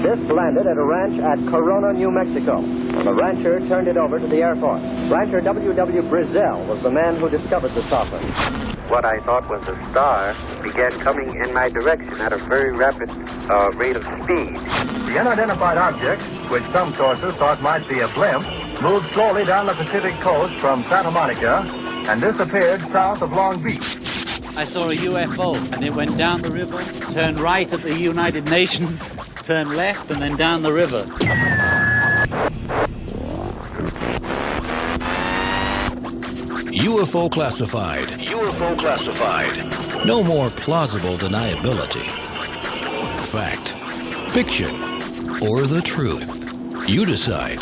This landed at a ranch at Corona, New Mexico. The rancher turned it over to the Air Force. Rancher W.W. Brazell was the man who discovered the saucer. What I thought was a star began coming in my direction at a very rapid rate of speed. The unidentified object, which some sources thought might be a blimp, moved slowly down the Pacific coast from Santa Monica and disappeared south of Long Beach. I saw a UFO, and it went down the river, turned right at the United Nations, turned left, and then down the river. UFO Classified. UFO Classified. No more plausible deniability. Fact, fiction, or the truth. You decide.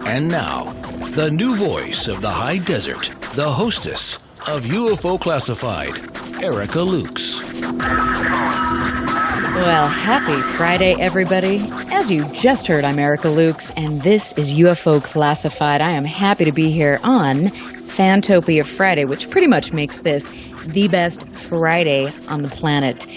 And now, the new voice of the high desert, the hostess of UFO Classified, Erica Lukes. Well, happy Friday, everybody. As you just heard, I'm Erica Lukes, and this is UFO Classified. I am happy to be here on Fantopia Friday, which pretty much makes this the best Friday on the planet.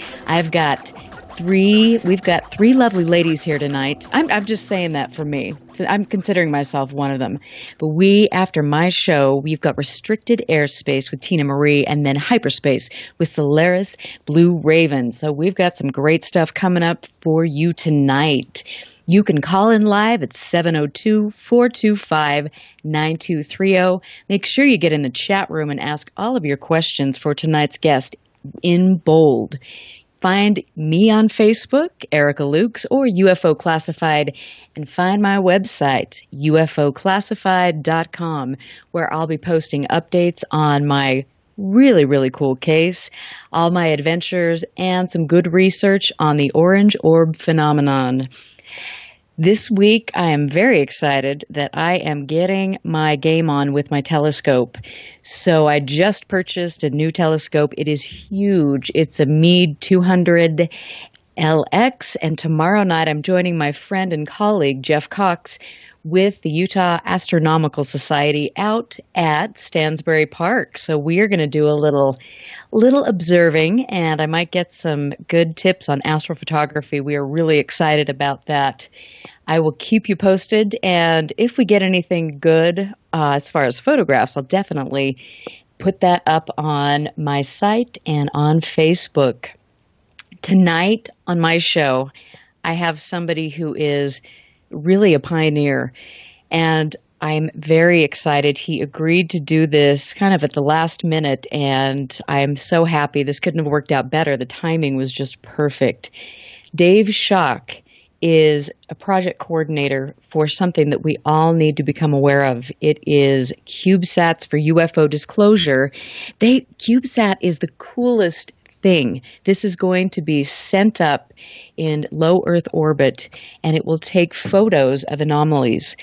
We've got three lovely ladies here tonight. I'm just saying that for me. I'm considering myself one of them. But after my show, we've got Restricted Airspace with Tina Marie and then Hyperspace with Solaris Blue Raven. So we've got some great stuff coming up for you tonight. You can call in live at 702-425-9230. Make sure you get in the chat room and ask all of your questions for tonight's guest in bold. Find me on Facebook, Erica Lukes, or UFO Classified, and find my website, ufoclassified.com, where I'll be posting updates on my really, really cool case, all my adventures, and some good research on the orange orb phenomenon. This week, I am very excited that I am getting my game on with my telescope. So I just purchased a new telescope. It is huge. It's a Meade 200 LX, and tomorrow night I'm joining my friend and colleague, Jeff Cox, with the Utah Astronomical Society out at Stansbury Park. So we are going to do a little observing, and I might get some good tips on astrophotography. We are really excited about that. I will keep you posted, and if we get anything good as far as photographs, I'll definitely put that up on my site and on Facebook. Tonight on my show, I have somebody who is really a pioneer, and I'm very excited. He agreed to do this kind of at the last minute, and I'm so happy. This couldn't have worked out better. The timing was just perfect. Dave Schock is a project coordinator for something that we all need to become aware of. It is CubeSats for UFO disclosure. CubeSat is the coolest thing. This is going to be sent up in low Earth orbit, and it will take photos of anomalies,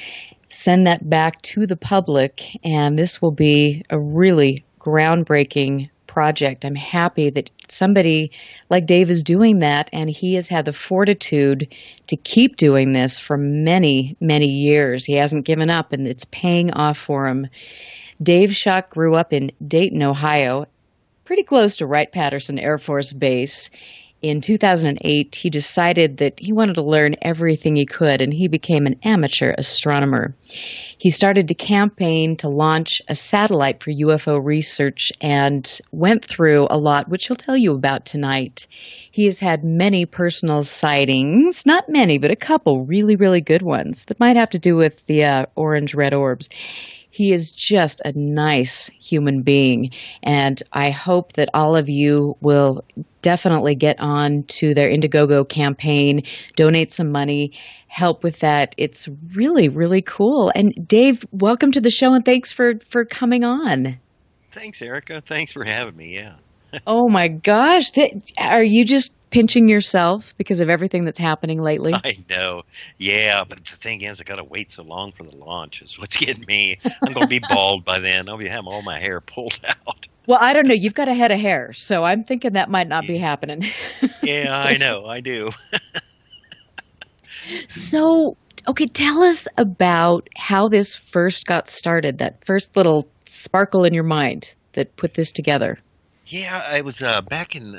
send that back to the public, and this will be a really groundbreaking project. I'm happy that somebody like Dave is doing that, and he has had the fortitude to keep doing this for many, many years. He hasn't given up, and it's paying off for him. Dave Schock grew up in Dayton, Ohio, pretty close to Wright-Patterson Air Force Base. In 2008, he decided that he wanted to learn everything he could, and he became an amateur astronomer. He started to campaign to launch a satellite for UFO research and went through a lot, which he'll tell you about tonight. He has had many personal sightings, not many, but a couple really, really good ones that might have to do with the orange-red orbs. He is just a nice human being, and I hope that all of you will definitely get on to their Indiegogo campaign, donate some money, help with that. It's really, really cool. And Dave, welcome to the show, and thanks for coming on. Thanks, Erica. Thanks for having me, yeah. Oh my gosh. Are you just pinching yourself because of everything that's happening lately? I know. Yeah, but the thing is, I got to wait so long for the launch is what's getting me. I'm going to be bald by then. I'll be having all my hair pulled out. Well, I don't know. You've got a head of hair, so I'm thinking that might not be happening. Yeah, I know. I do. So, okay, tell us about how this first got started, that first little sparkle in your mind that put this together. Yeah, it was back in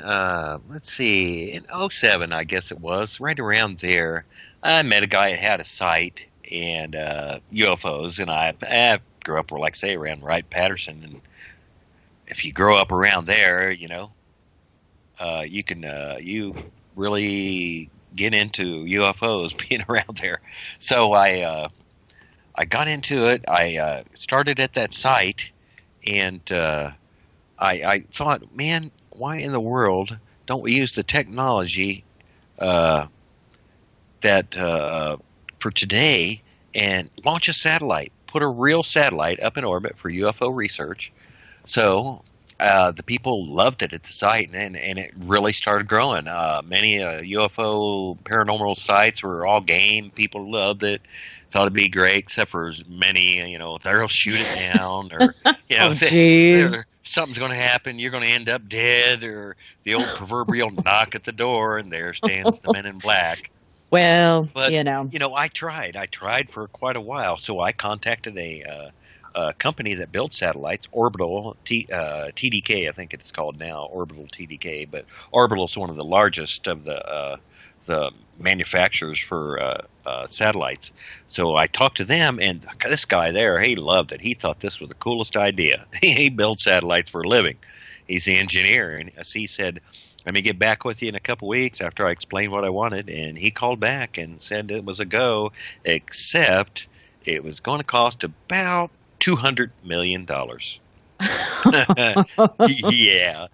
let's see, in '07, I guess it was, right around there. I met a guy that had a site and UFOs, and I grew up, like I say, around Wright-Patterson, and if you grow up around there, you can you really get into UFOs being around there. So I got into it. I started at that site, and I thought, man, why in the world don't we use the technology that for today and launch a satellite, put a real satellite up in orbit for UFO research? So the people loved it at the site, and it really started growing. Many UFO paranormal sites were all game. People loved it. Thought it'd be great, except for many, they'll shoot it down, or Oh, jeez. something's going to happen. You're going to end up dead, or the old proverbial knock at the door, and there stands the Men in Black. Well, But I tried for quite a while. So I contacted a company that builds satellites, Orbital TDK, I think it's called now, Orbital TDK. But Orbital is one of the largest of the manufacturers for satellites. So I talked to them, and this guy there, he loved it. He thought this was the coolest idea. He builds satellites for a living. He's the engineer, and he said, let me get back with you in a couple weeks after I explained what I wanted. And he called back and said it was a go, except it was going to cost about $200 million. Yeah,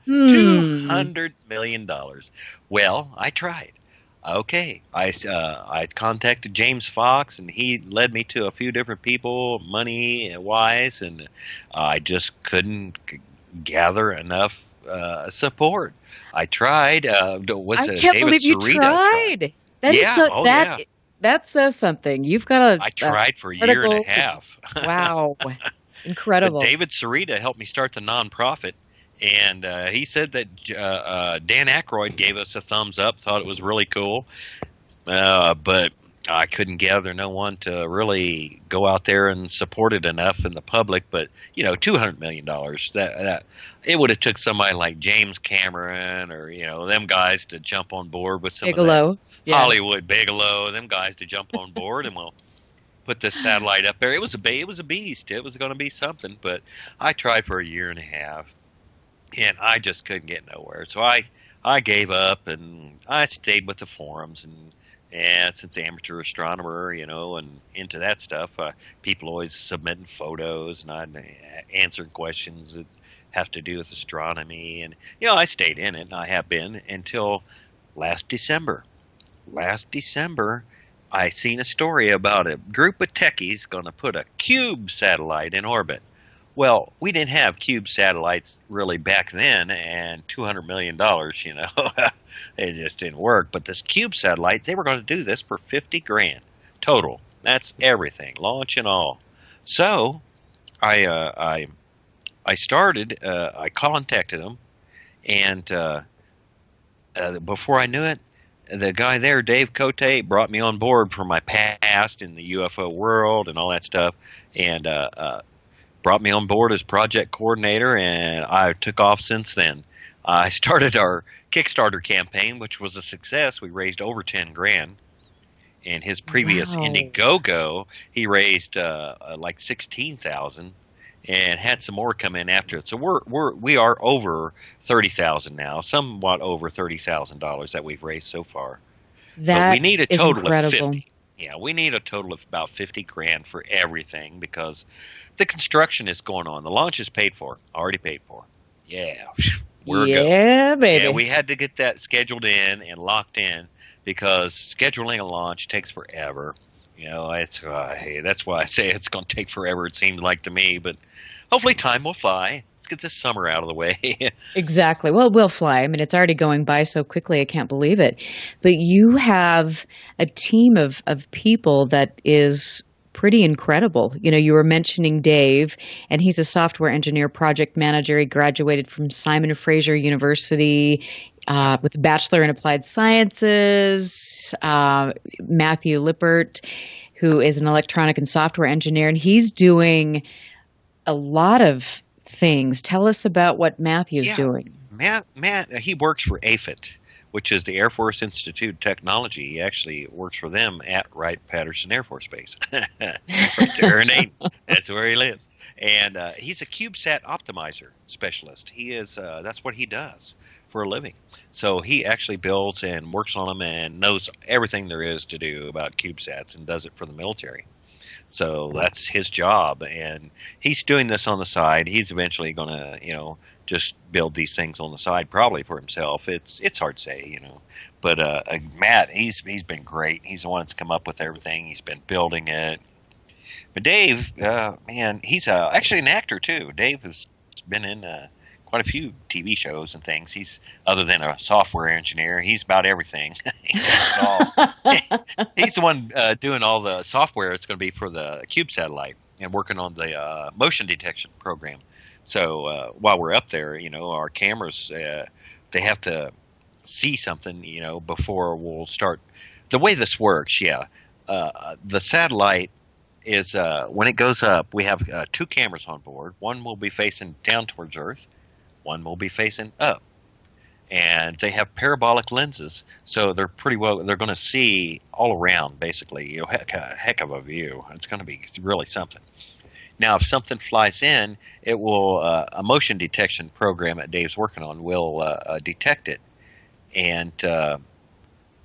$200 million. Well, I tried. Okay, I contacted James Fox, and he led me to a few different people, money wise, and I just couldn't gather enough support. I tried. I can't believe you tried. That says something. You've got I tried for a year and a half. Wow, incredible. But David Sarita helped me start the nonprofit. And he said that Dan Aykroyd gave us a thumbs up, thought it was really cool. But I couldn't gather no one to really go out there and support it enough in the public. But, $200 million, that it would have took somebody like James Cameron or, them guys to jump on board with some Bigelow. of that. Yeah. Hollywood, Bigelow, them guys to jump on board, and we'll put this satellite up there. It was a beast. It was going to be something. But I tried for a year and a half. And I just couldn't get nowhere. So I gave up, and I stayed with the forums. And since amateur astronomer, and into that stuff, people always submitting photos, and I'd answering questions that have to do with astronomy. And, I stayed in it, and I have been until last December. Last December, I seen a story about a group of techies going to put a CubeSat satellite in orbit. Well, we didn't have cube satellites really back then, and $200 million, it just didn't work. But this cube satellite, they were going to do this for $50,000 total. That's everything, launch and all. So I started. I contacted them, and before I knew it, the guy there, Dave Cote, brought me on board for my past in the UFO world and all that stuff, and brought me on board as project coordinator, and I took off since then. I started our Kickstarter campaign, which was a success. We raised over $10,000. In his previous Indiegogo, he raised like $16,000, and had some more come in after it. So we are over $30,000 now, somewhat over $30,000 that we've raised so far. But we need a total of 50. Yeah, we need a total of about $50,000 for everything, because the construction is going on. The launch is paid for, already paid for. Yeah, we're going. Baby. Yeah, we had to get that scheduled in and locked in, because scheduling a launch takes forever. It's that's why I say it's going to take forever. It seems like to me, but hopefully time will fly. Let's get this summer out of the way. Exactly. Well, it will fly. I mean, it's already going by so quickly, I can't believe it. But you have a team of people that is pretty incredible. You were mentioning Dave, and he's a software engineer, project manager. He graduated from Simon Fraser University with a Bachelor in Applied Sciences. Matthew Lippert, who is an electronic and software engineer, and he's doing a lot of things. Tell us about what Matthew's doing. Matt, he works for AFIT, which is the Air Force Institute of Technology. He actually works for them at Wright-Patterson Air Force Base. Right there in Aiden. That's where he lives. And he's a CubeSat optimizer specialist. He is. That's what he does for a living. So he actually builds and works on them and knows everything there is to do about CubeSats and does it for the military. So that's his job, and he's doing this on the side. He's eventually going to, just build these things on the side, probably for himself. It's hard to say, But Matt, he's been great. He's the one that's come up with everything. He's been building it. But Dave, man, he's actually an actor too. Dave has been in quite a few TV shows and things. He's, other than a software engineer, he's about everything. He does it all. He's the one doing all the software. It's going to be for the Cube satellite and working on the motion detection program. So while we're up there, our cameras, they have to see something, before we'll start. The way this works, the satellite is when it goes up, we have 2 cameras on board. One will be facing down towards Earth. One will be facing up. And they have parabolic lenses, so they're pretty well. They're going to see all around, basically. Heck of a view. It's going to be really something. Now, if something flies in, it will a motion detection program that Dave's working on will detect it, and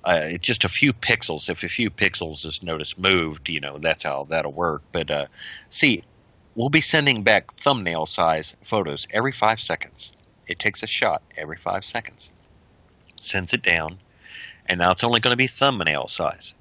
it's just a few pixels. If a few pixels is noticed moved, that's how that'll work. But see, we'll be sending back thumbnail size photos every 5 seconds. It takes a shot every 5 seconds, sends it down, and now it's only going to be thumbnail size,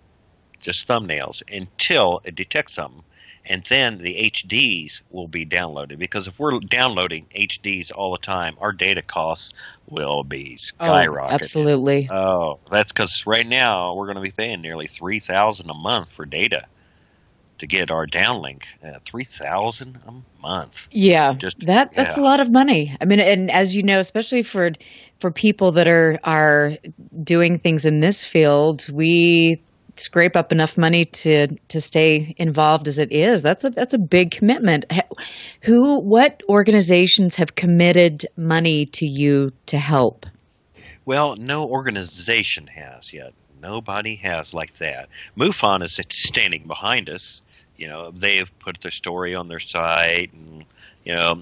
just thumbnails, until it detects something. And then the HDs will be downloaded, because if we're downloading HDs all the time, our data costs will be skyrocketing. Oh, absolutely. Oh, that's because right now we're going to be paying nearly $3,000 a month for data to get our downlink. $3,000 a month. Yeah, that's a lot of money. I mean, and as you know, especially for people that are doing things in this field, we scrape up enough money to stay involved as it is. That's a big commitment. What organizations have committed money to you to help? Well, no organization has yet. Nobody has like that. MUFON is standing behind us. They've put their story on their site, and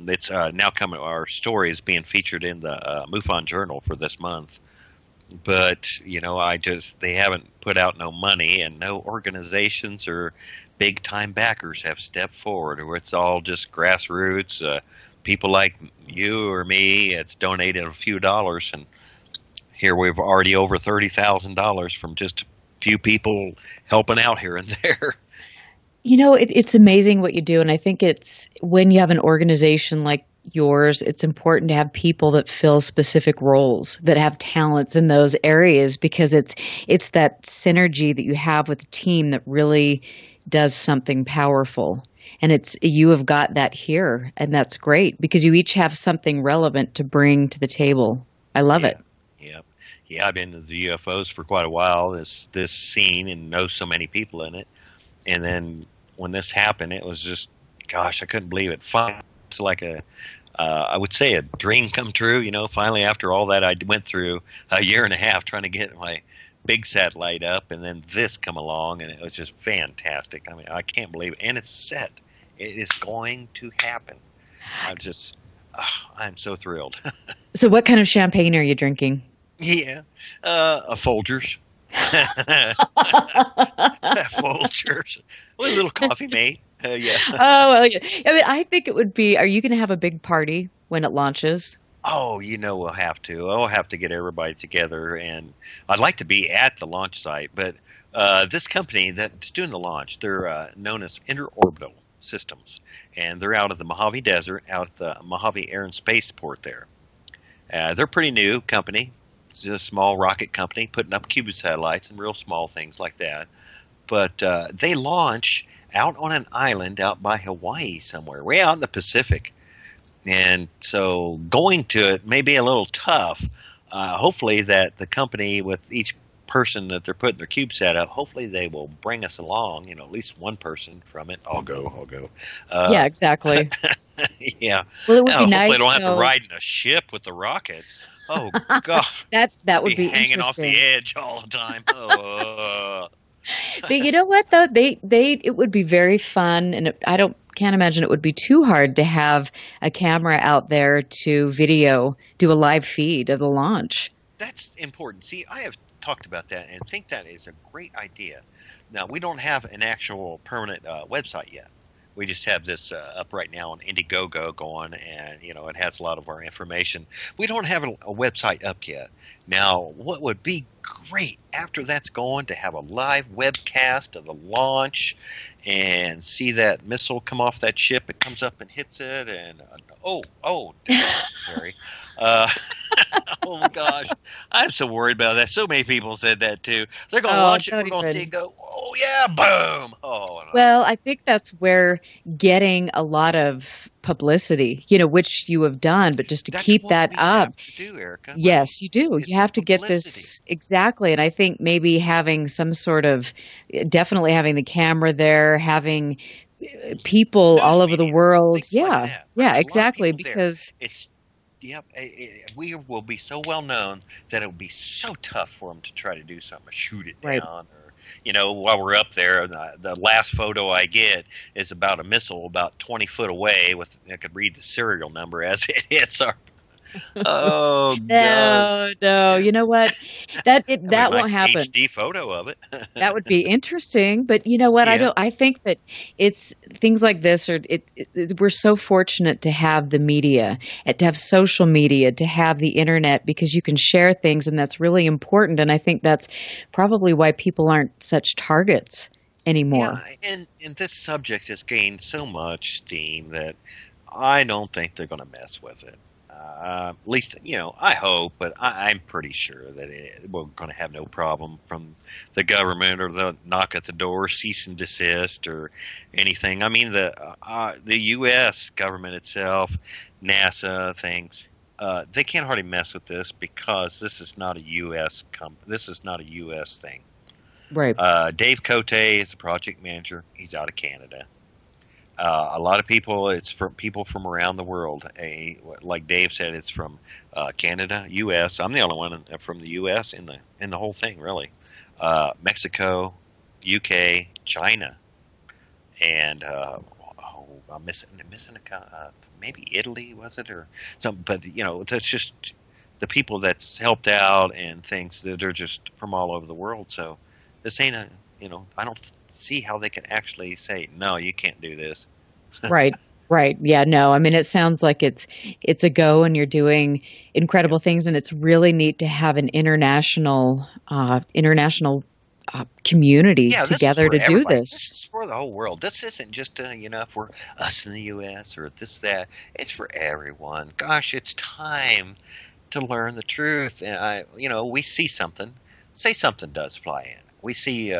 it's now coming. Our story is being featured in the MUFON Journal for this month. But they haven't put out no money, and no organizations or big time backers have stepped forward. Where it's all just grassroots, people like you or me. It's donated a few dollars, and here we've already over $30,000 from just a few people helping out here and there. It's amazing what you do, and I think it's when you have an organization like yours, it's important to have people that fill specific roles, that have talents in those areas, because it's that synergy that you have with a team that really does something powerful. And you have got that here, and that's great, because you each have something relevant to bring to the table. I love it. Yeah, I've been in the UFOs for quite a while, this scene, and know so many people in it. And then when this happened, it was just, gosh, I couldn't believe it. It's like I would say a dream come true, finally after all that I went through a year and a half trying to get my big satellite up, and then this come along, and it was just fantastic. I mean, I can't believe it. And it's set. It is going to happen. I'm so thrilled. So what kind of champagne are you drinking? Yeah, a Folgers. Folgers. With a little coffee mate. Yeah. Oh, well, yeah. I mean, I think it would be, are you going to have a big party when it launches? Oh, we'll have to. I'll have to get everybody together, and I'd like to be at the launch site, but this company that's doing the launch, they're known as Interorbital Systems, and they're out of the Mojave Desert, out at the Mojave Air and Spaceport there. They're a pretty new company. It's a small rocket company putting up Cuban satellites and real small things like that. But they launch out on an island out by Hawaii somewhere, way out in the Pacific. And so going to it may be a little tough. Hopefully that the company, with each person that they're putting their CubeSat up, hopefully they will bring us along, at least one person from it. I'll go. Yeah, exactly. Yeah. Well, it would be nice. Hopefully I don't have to ride in a ship with the rocket. Oh God, That would be hanging off interesting. the edge all the time. Oh. But you know what though? It would be very fun, and I don't can't imagine it would be too hard to have a camera out there to do a live feed of the launch. That's important. See, I have talked about that and think that is a great idea. Now, we don't have an actual permanent website yet. We just have this up right now on Indiegogo going, and it has a lot of our information. We don't have a website up yet. Now, what would be great after that's going to have a live webcast of the launch and see that missile come off that ship. It comes up and hits it, and Harry. Oh gosh, I'm so worried about that. So many people said that too. They're going to launch it. We're going to see it go. Oh yeah, boom. Oh. No. Well, I think that's where getting a lot of publicity, which you have done, but just to keep that up. Have to do, Erica. Yes, you do. It's You have to get publicity. this exactly. And I think maybe having definitely having the camera there, having people News all over the media, world. things like Yeah. that. Yeah, Right, a lot of exactly. people there. Because Yep, we will be so well known that it will be so tough for them to try to do something, or shoot it down, Right. or while we're up there, the last photo I get is about a missile about 20 foot away. I could read the serial number as it hits our. Oh gosh. no, you know what? That won't happen. HD photo of it. That would be interesting, but you know what? Yeah. I think that it's things like this we're so fortunate to have the media, and to have social media, to have the internet, because you can share things, and that's really important. And I think that's probably why people aren't such targets anymore. Yeah, and this subject has gained so much steam that I don't think they're going to mess with it. At least, I hope, but I'm pretty sure that we're going to have no problem from the government, or the knock at the door, cease and desist, or anything. I mean, the U.S. government itself, NASA, things, they can't hardly mess with this because this is not a U.S. This is not a U.S. thing. Right. Dave Cote is the project manager. He's out of Canada. A lot of people, it's from people from around the world. Like Dave said, it's from Canada, U.S. I'm the only one from the U.S. in the whole thing, really. Mexico, U.K., China, and I'm missing maybe Italy, was it, or something? But that's just the people that's helped out and things that are just from all over the world. So this ain't I don't see how they can actually say, no, you can't do this. Right. Yeah, no. I mean, it sounds like it's a go, and you're doing incredible things, and it's really neat to have an international community together to do this. This is for the whole world. This isn't just for us in the U.S. or this, that. It's for everyone. Gosh, it's time to learn the truth. And we see something. Say something does fly in. We see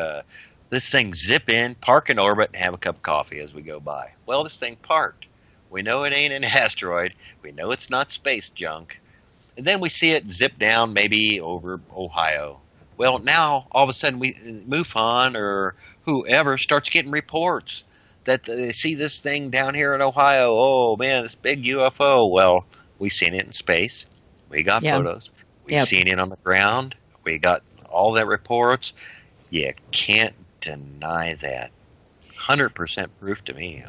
this thing zip in, park in orbit, and have a cup of coffee as we go by. Well, this thing parked. We know it ain't an asteroid. We know it's not space junk. And then we see it zip down maybe over Ohio. Well, now all of a sudden MUFON or whoever starts getting reports that they see this thing down here in Ohio. Oh, man, this big UFO. Well, we've seen it in space. We got photos. We've seen it on the ground. We got all that reports. You can't deny that. 100% proof to me.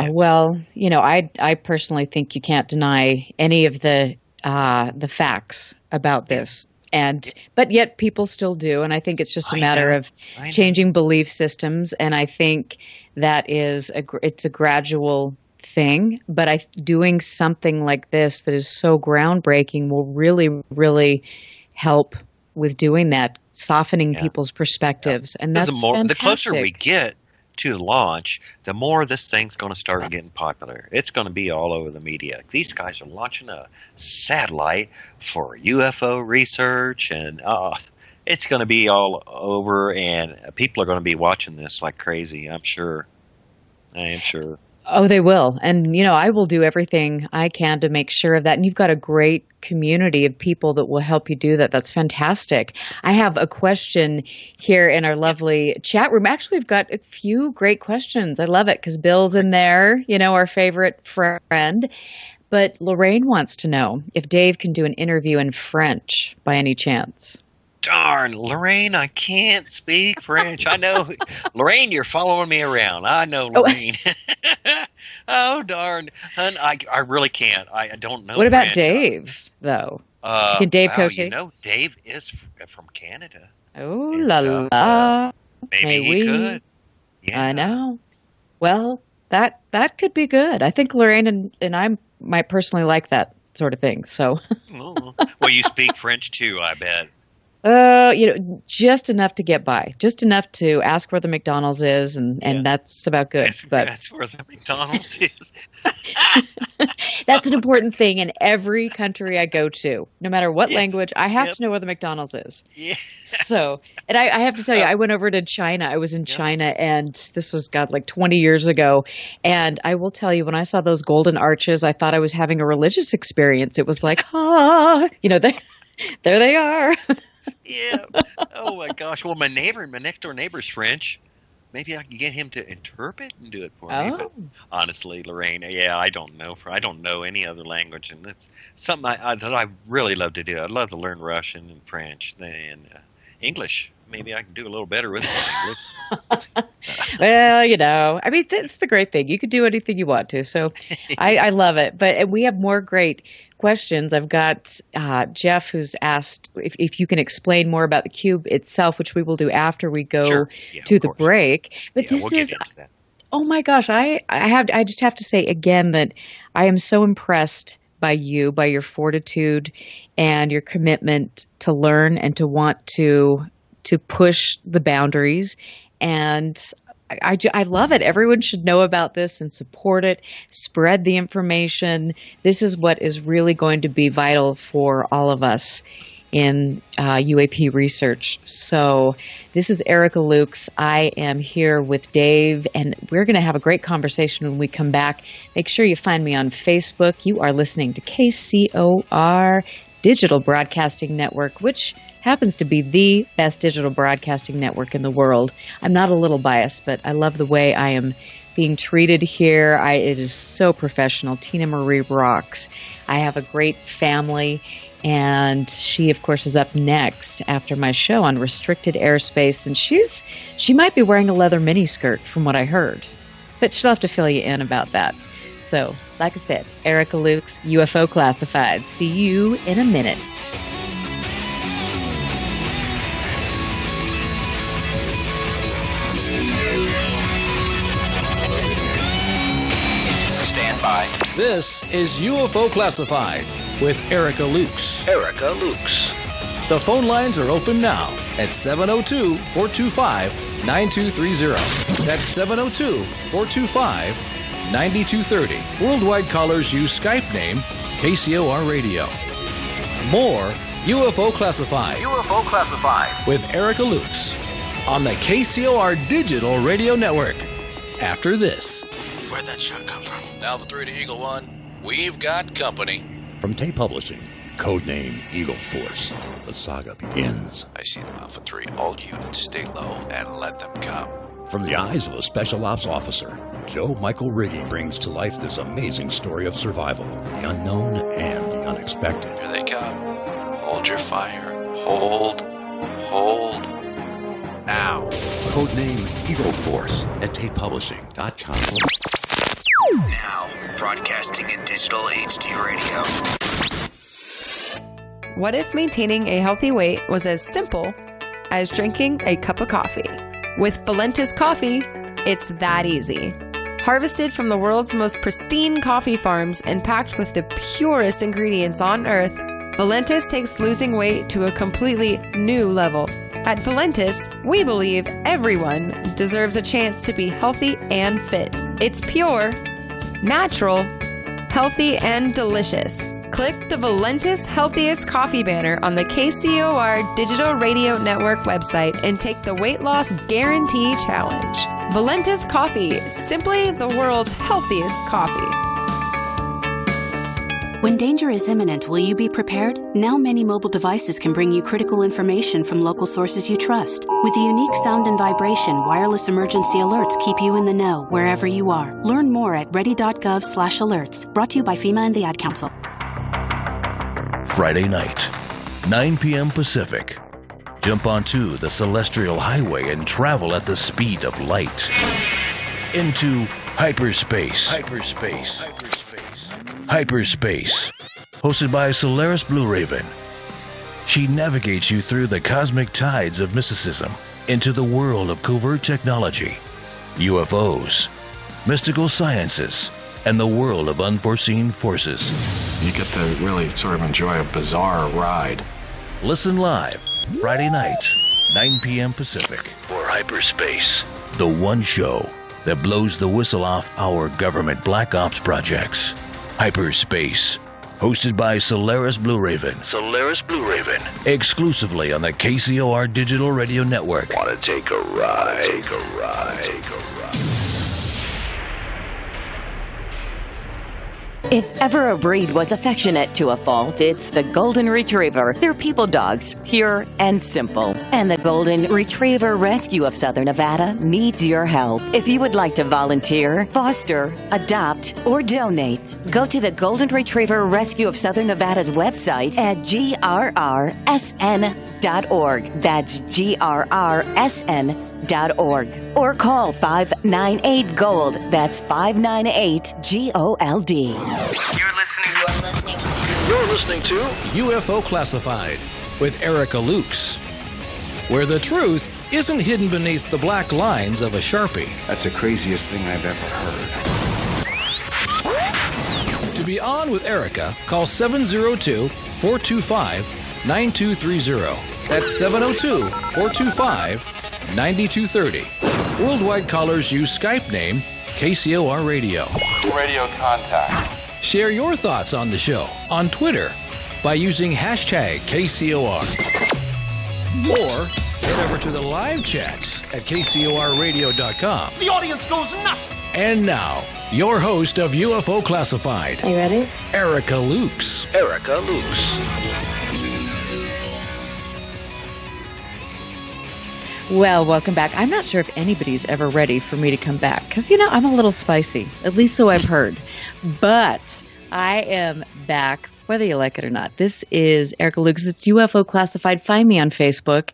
Well, I personally think you can't deny any of the facts about this. But yet people still do, and I think it's just a matter of changing belief systems, and I think that it's a gradual thing, but doing something like this that is so groundbreaking will really, really help with doing that, softening people's perspectives, and that's fantastic. The closer we get to launch, the more this thing's going to start getting popular. It's going to be all over the media. These guys are launching a satellite for UFO research, and it's going to be all over, and people are going to be watching this like crazy, I'm sure. I am sure. Oh, they will. And, I will do everything I can to make sure of that. And you've got a great community of people that will help you do that. That's fantastic. I have a question here in our lovely chat room. Actually, we've got a few great questions. I love it because Bill's in there, our favorite friend. But Lorraine wants to know if Dave can do an interview in French by any chance. Darn, Lorraine, I can't speak French. I know. Lorraine, you're following me around. I know, Lorraine. Oh, darn. Hun, I really can't. I don't know What about French. Dave, though? Can Dave Cote? You know, Dave is from Canada. Oh, And la so, la. Maybe he could. Yeah. I know. Well, that could be good. I think Lorraine and I might personally like that sort of thing. So, Oh. Well, you speak French too, I bet. just enough to get by, just enough to ask where the McDonald's is, and that's about good. That's where the McDonald's is. That's an important thing in every country I go to. No matter what Yes. language, I have Yep. to know where the McDonald's is. Yeah. So, and I have to tell you, I went over to China. I was in China, and this was, like 20 years ago. And I will tell you, when I saw those golden arches, I thought I was having a religious experience. It was like, there they are. Yeah. Oh my gosh. Well, my next door neighbor's French. Maybe I can get him to interpret and do it for me. But honestly, Lorraine, I don't know. I don't know any other language, and that's something that I really love to do. I'd love to learn Russian and French and English. Maybe I can do a little better with English. Well, I mean, that's the great thing. You could do anything you want to. So I love it. But we have more great questions. I've got Jeff, who's asked if you can explain more about the cube itself, which we will do after we go to the break. But this we'll is, get into that. oh my gosh, I just have to say again that I am so impressed by you, by your fortitude and your commitment to learn and to want to push the boundaries. And I love it. Everyone should know about this and support it, spread the information. This is what is really going to be vital for all of us in UAP research. So this is Erica Lukes. I am here with Dave, and we're going to have a great conversation when we come back. Make sure you find me on Facebook. You are listening to KCOR Digital Broadcasting Network, which happens to be the best digital broadcasting network in the world. I'm not a little biased, but I love the way I am being treated here. It is so professional. Tina Marie rocks. I have a great family, and she, of course, is up next after my show on restricted airspace, and she might be wearing a leather miniskirt from what I heard, but she'll have to fill you in about that. So, like I said, Erica Lukes, UFO Classified. See you in a minute. Stand by. This is UFO Classified with Erica Lukes. Erica Lukes. The phone lines are open now at 702-425-9230. That's 702-425-9230. Worldwide callers use Skype name KCOR Radio. More UFO Classified. UFO Classified. With Erica Lukes on the KCOR Digital Radio Network. After this. Where'd that shot come from? Alpha 3 to Eagle 1, we've got company. From Tate Publishing, codename Eagle Force, the saga begins. I see them, Alpha 3. All units, stay low and let them come. From the eyes of a special ops officer, Joe Michael Riggy brings to life this amazing story of survival, the unknown and the unexpected. Here they come. Hold your fire. Hold. Now. Codename Eagle Force at TatePublishing.com. Now, broadcasting in digital HD radio. What if maintaining a healthy weight was as simple as drinking a cup of coffee? With Valentis Coffee, it's that easy. Harvested from the world's most pristine coffee farms and packed with the purest ingredients on earth, Valentis takes losing weight to a completely new level. At Valentis, we believe everyone deserves a chance to be healthy and fit. It's pure, natural, healthy, and delicious. Click the Valentis Healthiest Coffee banner on the KCOR Digital Radio Network website and take the Weight Loss Guarantee Challenge. Valentis Coffee, simply the world's healthiest coffee. When danger is imminent, will you be prepared? Now many mobile devices can bring you critical information from local sources you trust. With the unique sound and vibration, wireless emergency alerts keep you in the know wherever you are. Learn more at ready.gov/alerts. Brought to you by FEMA and the Ad Council. Friday night, 9 p.m. Pacific. Jump onto the Celestial Highway and travel at the speed of light. Into hyperspace. Hyperspace. Hosted by Solaris Blue Raven. She navigates you through the cosmic tides of mysticism into the world of covert technology, UFOs, mystical sciences, and the world of unforeseen forces. You get to really sort of enjoy a bizarre ride. Listen live, Friday night, 9 p.m. Pacific, for Hyperspace, the one show that blows the whistle off our government black ops projects. Hyperspace, hosted by Solaris Blue Raven. Exclusively on the KCOR Digital Radio Network. Want to take a ride? If ever a breed was affectionate to a fault, it's the Golden Retriever. They're people dogs, pure and simple. And the Golden Retriever Rescue of Southern Nevada needs your help. If you would like to volunteer, foster, adopt, or donate, go to the Golden Retriever Rescue of Southern Nevada's website at grrsn.org. That's grrsn.org. Or call 598-GOLD. That's 598-GOLD. You're listening to UFO Classified with Erica Lukes, where the truth isn't hidden beneath the black lines of a Sharpie. That's the craziest thing I've ever heard. To be on with Erica, call 702-425-9230. That's 702-425-9230. Worldwide callers use Skype name KCOR Radio. Radio contact. Share your thoughts on the show on Twitter by using hashtag KCOR. Or head over to the live chats at KCORradio.com. The audience goes nuts. And now, your host of UFO Classified. Are you ready? Erica Lukes. Well, welcome back. I'm not sure if anybody's ever ready for me to come back because, I'm a little spicy, at least so I've heard. But I am back, whether you like it or not. This is Erica Lukes. It's UFO Classified. Find me on Facebook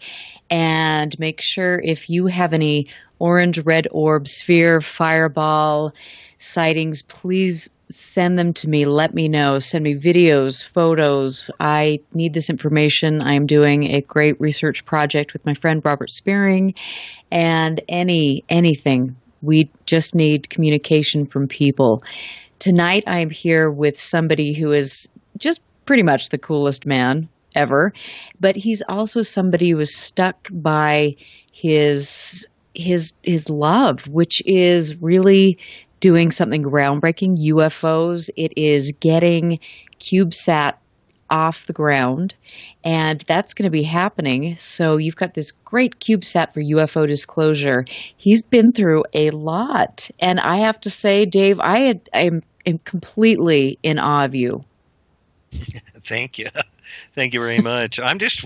and make sure if you have any orange, red orb, sphere, fireball sightings, please send them to me. Let me know. Send me videos, photos. I need this information. I'm doing a great research project with my friend Robert Spearing, and anything. We just need communication from people. Tonight I'm here with somebody who is just pretty much the coolest man ever, but he's also somebody who was stuck by his love, which is really doing something groundbreaking. UFOs. It is getting CubeSat off the ground, and that's going to be happening. So you've got this great CubeSat for UFO disclosure. He's been through a lot, and I have to say, Dave, I'm completely in awe of you. Thank you very much. I'm just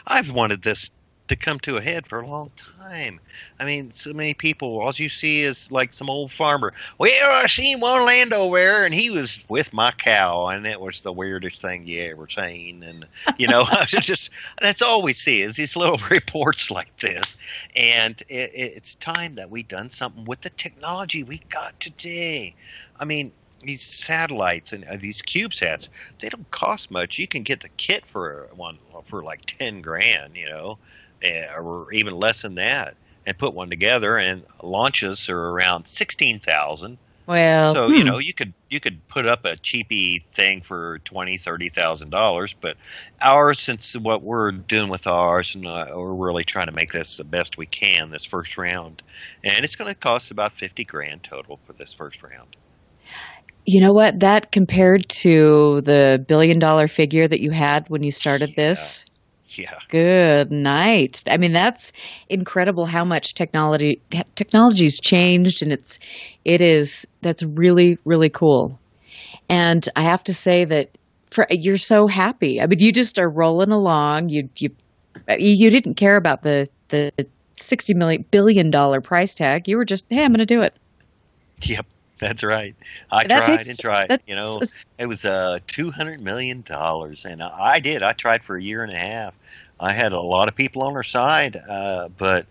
I've wanted this to come to a head for a long time. I mean, so many people, all you see is like some old farmer. Well, I seen one land over there, and he was with my cow, and it was the weirdest thing you ever seen. And, that's all we see is these little reports like this. And it's time that we done something with the technology we got today. I mean, these satellites and these CubeSats, they don't cost much. You can get the kit for one for like $10,000, or even less than that, and put one together. And launches are around $16,000. Well, so you could put up a cheapy thing for $20,000-$30,000, but ours, since what we're doing with ours, and we're really trying to make this the best we can this first round, and it's going to cost about $50,000 total for this first round. You know what? That compared to the $1 billion figure that you had when you started this. Yeah. Good night. I mean, that's incredible how much technology's changed, and that's really, really cool. And I have to say that you're so happy. I mean, you just are rolling along. You didn't care about the $60 billion price tag. You were just, hey, I'm going to do it. Yep, that's right. I tried. You know, it was $200 million, and I did. I tried for a year and a half. I had a lot of people on our side, but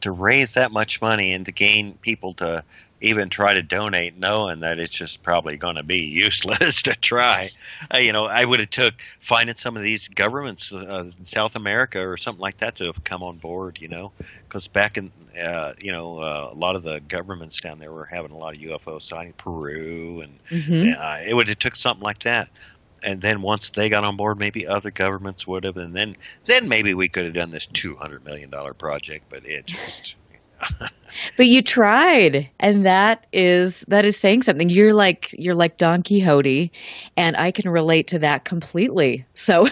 to raise that much money and to gain people to even try to donate, knowing that it's just probably going to be useless to try. You know, I would have took finding some of these governments in South America or something like that to have come on board, you know, because back in, a lot of the governments down there were having a lot of UFO sightings, Peru, and it would have took something like that. And then once they got on board, maybe other governments would have, and then maybe we could have done this $200 million project, but it just... But you tried, and that is saying something. You're like Don Quixote, and I can relate to that completely. So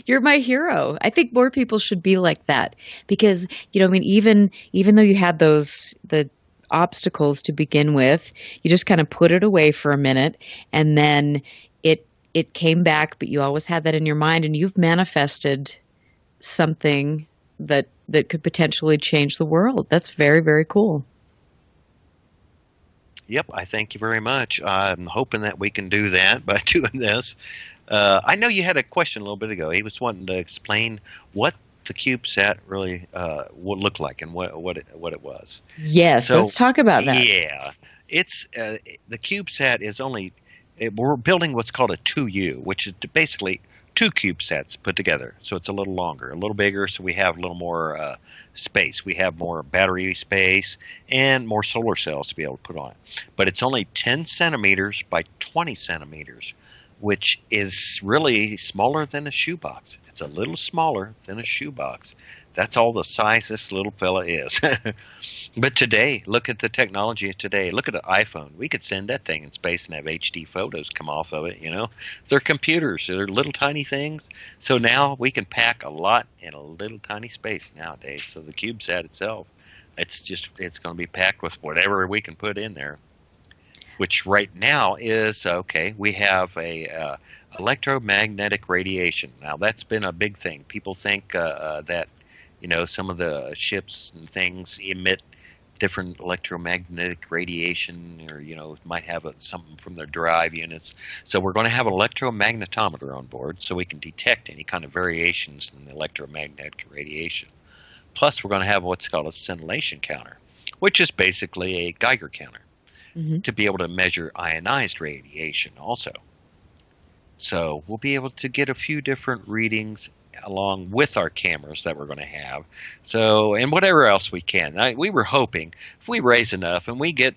you're my hero. I think more people should be like that because, you know, I mean, even though you had the obstacles to begin with, you just kind of put it away for a minute, and then it came back, but you always had that in your mind, and you've manifested something that could potentially change the world. That's very, very cool. Yep, I thank you very much. I'm hoping that we can do that by doing this. I know you had a question a little bit ago. He was wanting to explain what the CubeSat really would look like and what it was. Yes, so, let's talk about that. Yeah, it's the CubeSat is only we're building what's called a 2U, which is basically two CubeSats put together. So it's a little longer, a little bigger, so we have a little more space. We have more battery space and more solar cells to be able to put on it. But it's only 10 centimeters by 20 centimeters, which is really smaller than a shoebox. It's a little smaller than a shoebox. That's all the size this little fella is. But today, look at the technology today. Look at an iPhone. We could send that thing in space and have HD photos come off of it, you know. They're computers. They're little tiny things. So now we can pack a lot in a little tiny space nowadays. So the CubeSat itself, it's going to be packed with whatever we can put in there. Which right now is, okay, we have a electromagnetic radiation. Now, that's been a big thing. People think that, you know, some of the ships and things emit different electromagnetic radiation or, you know, might have something from their drive units. So we're going to have an electromagnetometer on board so we can detect any kind of variations in the electromagnetic radiation. Plus, we're going to have what's called a scintillation counter, which is basically a Geiger counter. To be able to measure ionized radiation also. So we'll be able to get a few different readings along with our cameras that we're going to have. So, and whatever else we can. We were hoping if we raise enough and we get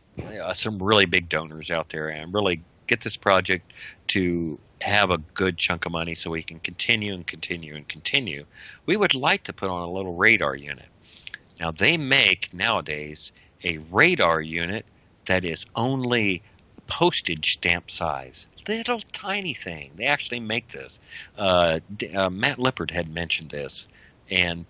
some really big donors out there and really get this project to have a good chunk of money so we can continue and continue and continue, we would like to put on a little radar unit. Now, they make nowadays a radar unit that is only postage stamp size. Little tiny thing. They actually make this. Matt Lippert had mentioned this. And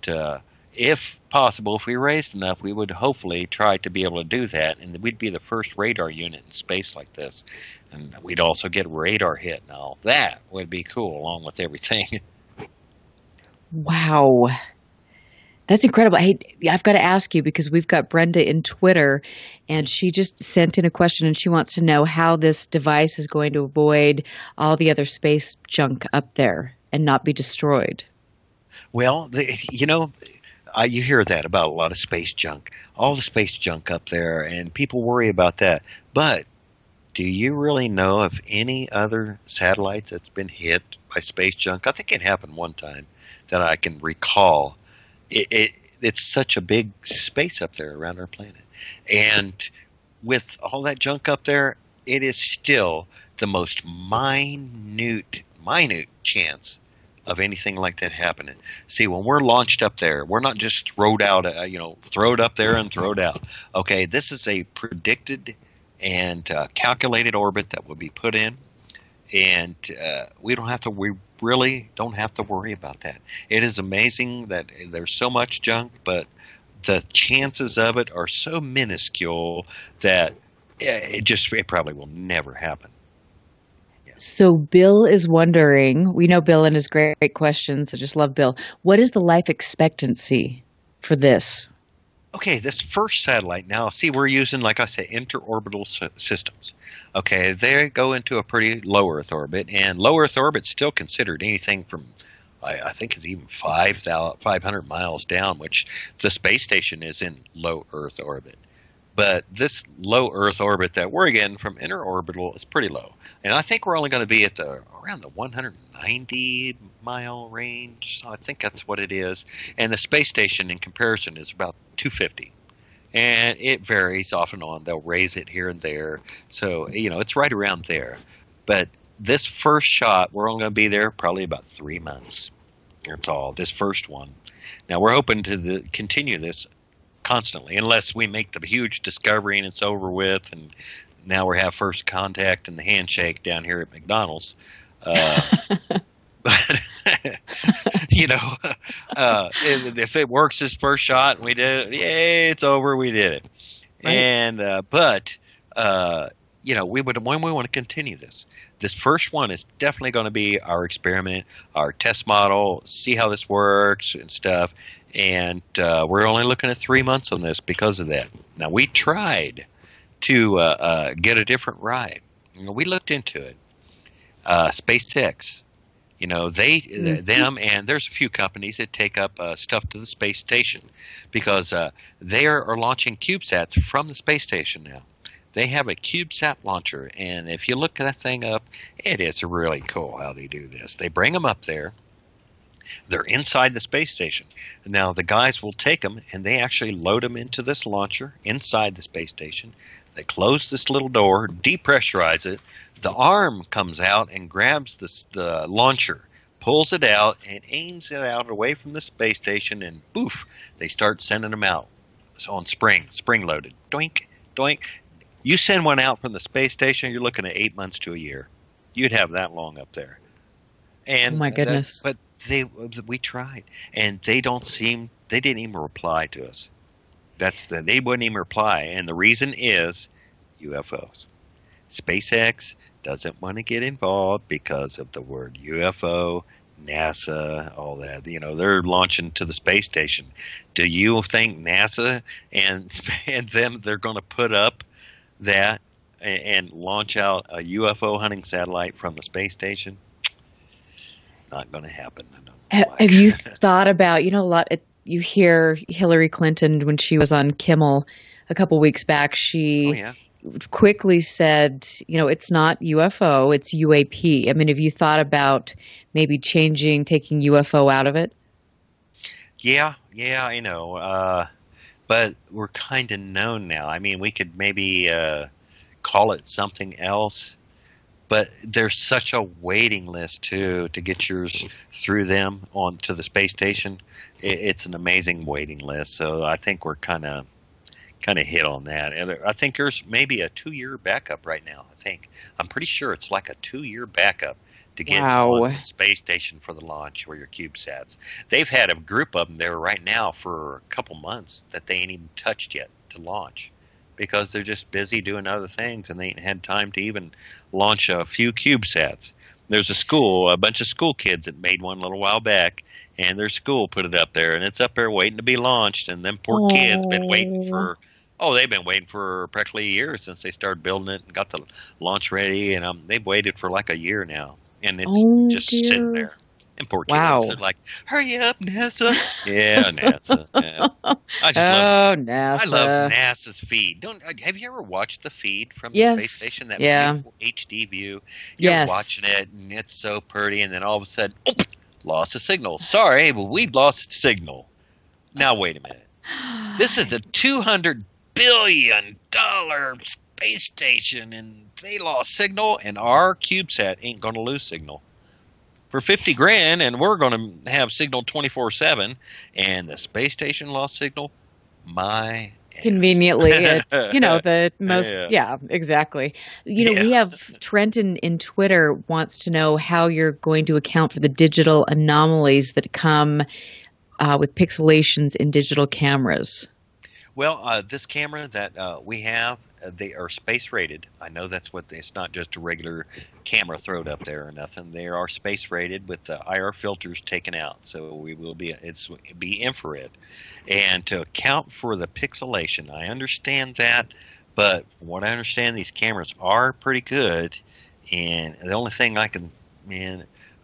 if possible, if we raised enough, we would hopefully try to be able to do that. And we'd be the first radar unit in space like this. And we'd also get radar hit. Now, that would be cool along with everything. Wow. That's incredible. Hey, I've got to ask you because we've got Brenda in Twitter, and she just sent in a question, and she wants to know how this device is going to avoid all the other space junk up there and not be destroyed. Well, you hear that about a lot of space junk, all the space junk up there, and people worry about that. But do you really know of any other satellites that's been hit by space junk? I think it happened one time that I can recall. It's such a big space up there around our planet. And with all that junk up there, it is still the most minute chance of anything like that happening. See, when we're launched up there, we're not just throwed out, throw it up there and throw it out. Okay, this is a predicted and calculated orbit that will be put in. And we really don't have to worry about that. It is amazing that there's so much junk, but the chances of it are so minuscule that it probably will never happen. So Bill is wondering, we know Bill and his great questions. I just love Bill. What is the life expectancy for this? Okay, this first satellite, now see, we're using, like I said, interorbital systems. Okay, they go into a pretty low Earth orbit, and low Earth orbit's still considered anything from, I think it's even 500 miles down, which the space station is in low Earth orbit. But this low Earth orbit that we're getting from interorbital is pretty low. And I think we're only going to be at around the 190 mile range. So I think that's what it is. And the space station in comparison is about 250. And it varies off and on. They'll raise it here and there. So, it's right around there. But this first shot, we're only going to be there probably about 3 months. That's all, this first one. Now, we're hoping to continue this constantly, unless we make the huge discovery and it's over with, and now we have first contact and the handshake down here at McDonald's. But if it works this first shot and we did it, yay, it's over, we did it. Right. And we want to continue this. This first one is definitely going to be our experiment, our test model, see how this works and stuff. And we're only looking at 3 months on this because of that. Now, we tried to get a different ride. We looked into it. SpaceX, them, and there's a few companies that take up stuff to the space station because they are launching CubeSats from the space station now. They have a CubeSat launcher, and if you look that thing up, it is really cool how they do this. They bring them up there. They're inside the space station. Now, the guys will take them, and they actually load them into this launcher inside the space station. They close this little door, depressurize it. The arm comes out and grabs the launcher, pulls it out, and aims it out away from the space station, and poof, they start sending them out. So on spring-loaded. Doink, doink. You send one out from the space station, you're looking at 8 months to a year. You'd have that long up there. And oh my goodness. But we tried, and they didn't even reply to us. They wouldn't even reply, and the reason is UFOs. SpaceX doesn't want to get involved because of the word UFO, NASA, all that. They're launching to the space station. Do you think NASA and them, they're going to put up that and launch out a UFO hunting satellite from the space station? Not going to happen. Have you thought about, you hear Hillary Clinton when she was on Kimmel a couple weeks back, she quickly said, it's not UFO, it's UAP. I mean, have you thought about maybe taking UFO out of it? Yeah, I know. But we're kind of known now. I mean, we could maybe call it something else. But there's such a waiting list, too, to get yours through them onto the space station. It's an amazing waiting list. So I think we're kind of hit on that. And I think there's maybe a 2-year backup right now, I'm pretty sure it's like a 2-year backup to get on the space station for the launch or your CubeSats. They've had a group of them there right now for a couple months that they ain't even touched yet to launch, because they're just busy doing other things and they ain't had time to even launch a few CubeSats. There's a bunch of school kids that made one a little while back, and their school put it up there, and it's up there waiting to be launched, and them poor kids been waiting for, they've been waiting for practically a year since they started building it and got the launch ready, and they've waited for like a year now, and it's just sitting there. And poor kids, they're like, hurry up, NASA. Yeah, NASA. Yeah. NASA. I love NASA's feed. Have you ever watched the feed from the space station? That beautiful HD view? You're watching it, and it's so pretty, and then all of a sudden, lost a signal. Sorry, but we've lost the signal. Now, wait a minute. This is the $200 billion space station, and they lost signal, and our CubeSat ain't going to lose signal. For $50,000, and we're going to have signal 24/7, and the space station lost signal. My ass. Conveniently, it's the most. Yeah, exactly. We have Trenton in Twitter wants to know how you're going to account for the digital anomalies that come with pixelations in digital cameras. Well, this camera that we have, they are space rated. I know that's what it's not just a regular camera thrown up there or nothing. They are space rated with the IR filters taken out, so we will be be infrared. And to account for the pixelation, I understand that, but from what I understand, these cameras are pretty good. And the only thing I can,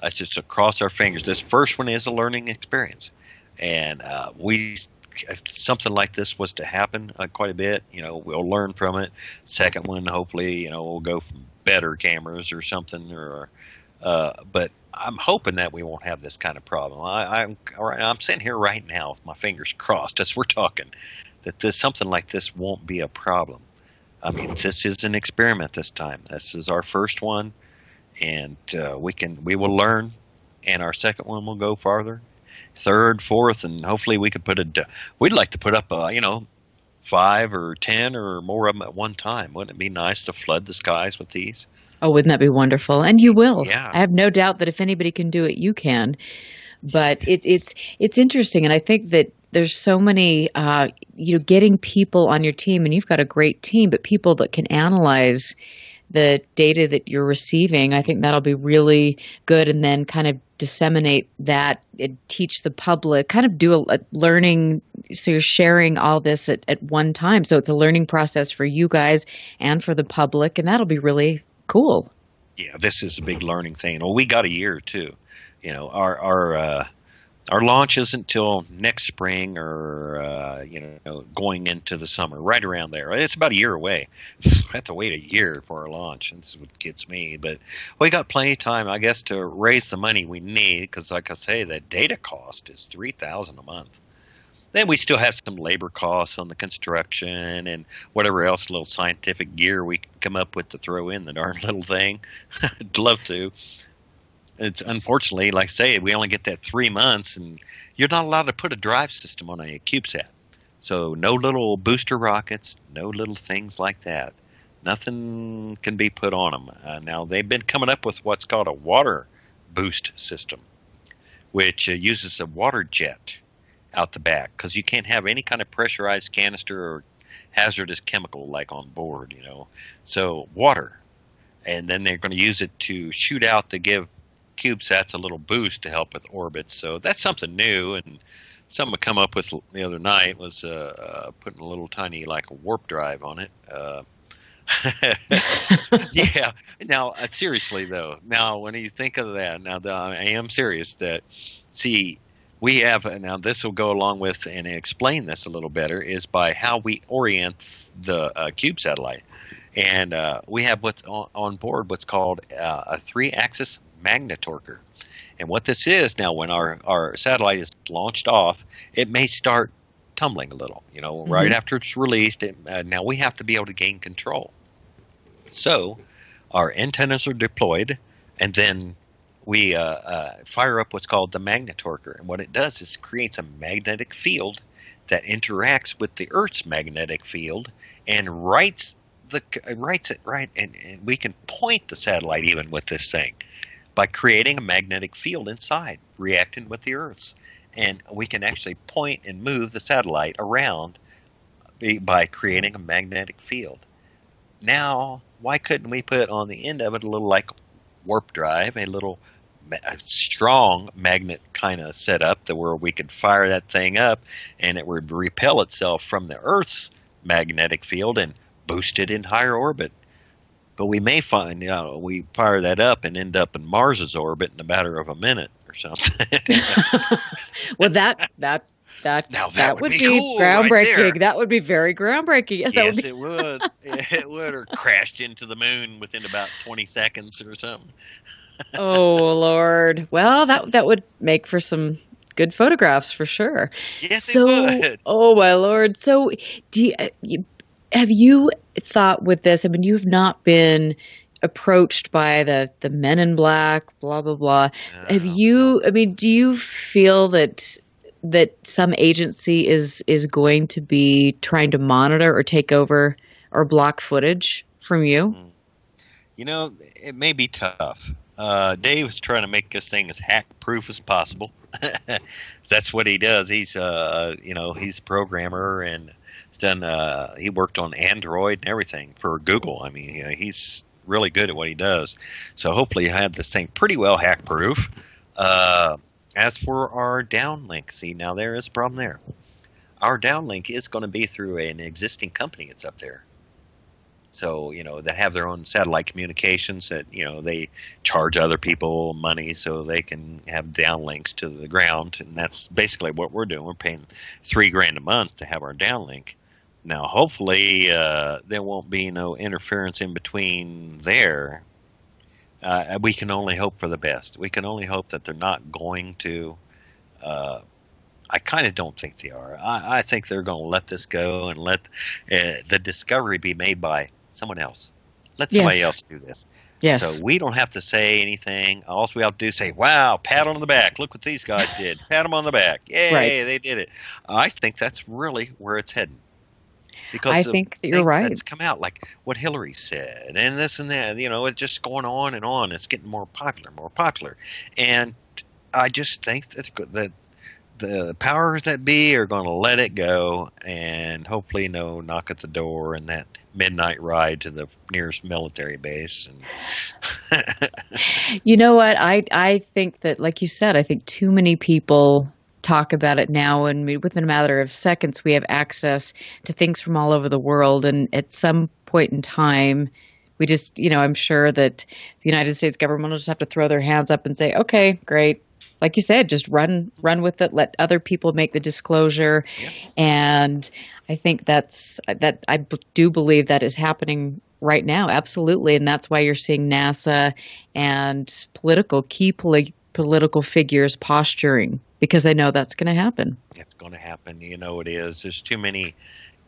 let's just cross our fingers. This first one is a learning experience, and if something like this was to happen quite a bit, we'll learn from it. Second one, hopefully, we'll go from better cameras or something. But I'm hoping that we won't have this kind of problem. I'm sitting here right now with my fingers crossed as we're talking that something like this won't be a problem. I mean, this is an experiment this time. This is our first one, and we will learn, and our second one will go farther. Third, fourth, and hopefully we could we'd like to put up, 5 or 10 or more of them at one time. Wouldn't it be nice to flood the skies with these? Oh, wouldn't that be wonderful? And you will. Yeah. I have no doubt that if anybody can do it, you can. But it's interesting, and I think that there's so many, getting people on your team, and you've got a great team, but people that can analyze the data that you're receiving, I think that'll be really good, and then kind of disseminate that and teach the public, kind of do a learning, so you're sharing all this at one time. So it's a learning process for you guys and for the public, and that'll be really cool. Yeah, this is a big learning thing. Well, we got a year too. Our launch isn't till next spring or, going into the summer, right around there. It's about a year away. I have to wait a year for our launch. That's what gets me. But we got plenty of time, I guess, to raise the money we need because, like I say, that data cost is $3,000 a month. Then we still have some labor costs on the construction and whatever else little scientific gear we can come up with to throw in the darn little thing. I'd love to. It's unfortunately, like I say, we only get that 3 months, and you're not allowed to put a drive system on a CubeSat. So no little booster rockets, no little things like that. Nothing can be put on them. Now, they've been coming up with what's called a water boost system, which uses a water jet out the back because you can't have any kind of pressurized canister or hazardous chemical like on board, So water. And then they're going to use it to shoot out to give CubeSats a little boost to help with orbits. So that's something new, and something I come up with the other night was putting a little tiny warp drive on it. Yeah. Now, seriously though, now when you think of that, I am serious that, we have, now this will go along with and explain this a little better, is by how we orient the Cube satellite. And we have what's on board what's called a 3-axis magnetorquer. And what this is, now when our satellite is launched off, it may start tumbling a little, right after it's released. Now we have to be able to gain control. So our antennas are deployed, and then we fire up what's called the magnetorquer. And what it does is creates a magnetic field that interacts with the Earth's magnetic field and writes it right, and we can point the satellite even with this thing by creating a magnetic field inside, reacting with the Earth's. And we can actually point and move the satellite around by creating a magnetic field. Now, why couldn't we put on the end of it a little warp drive, a strong magnet kind of setup to where we could fire that thing up and it would repel itself from the Earth's magnetic field and boost it in higher orbit. But we may find, we fire that up and end up in Mars's orbit in a matter of a minute or something. Well, that would be cool, groundbreaking. right, that would be very groundbreaking. Yes, it would. It would, or crashed into the moon within about 20 seconds or something. Oh, Lord. Well, that would make for some good photographs for sure. Yes, it would. Oh, my Lord. So have you thought with this, you've not been approached by the men in black, blah, blah, blah. Have you, do you feel that some agency is going to be trying to monitor or take over or block footage from you? It may be tough. Dave was trying to make this thing as hack-proof as possible. That's what he does. He's he's a programmer and he's done. He worked on Android and everything for Google. I mean, he's really good at what he does. So hopefully, he had this thing pretty well hack-proof. As for our downlink, see, now there is a problem there. Our downlink is going to be through an existing company that's up there. So, that have their own satellite communications that, they charge other people money so they can have downlinks to the ground. And that's basically what we're doing. We're paying $3,000 a month to have our downlink. Now, hopefully, there won't be no interference in between there. We can only hope for the best. We can only hope that they're not going to. I kind of don't think they are. I think they're going to let this go and let the discovery be made by someone else. Let somebody else do this. Yes. So we don't have to say anything. All we have to do is say, wow, pat on the back. Look what these guys did. Pat them on the back. Yay, They did it. I think that's really where it's heading. Because I think that you're right. It's come out like what Hillary said and this and that. It's just going on and on. It's getting more popular. And I just think that the powers that be are going to let it go and hopefully no knock at the door and that midnight ride to the nearest military base. And you know what? I think that, like you said, I think too many people talk about it now, and within a matter of seconds, we have access to things from all over the world. And at some point in time, we just, I'm sure that the United States government will just have to throw their hands up and say, okay, great. Like you said, just run with it. Let other people make the disclosure. Yeah. And I think I do believe that is happening right now. Absolutely. And that's why you're seeing NASA and key political figures posturing, because I know that's going to happen. It's going to happen. It is. There's too many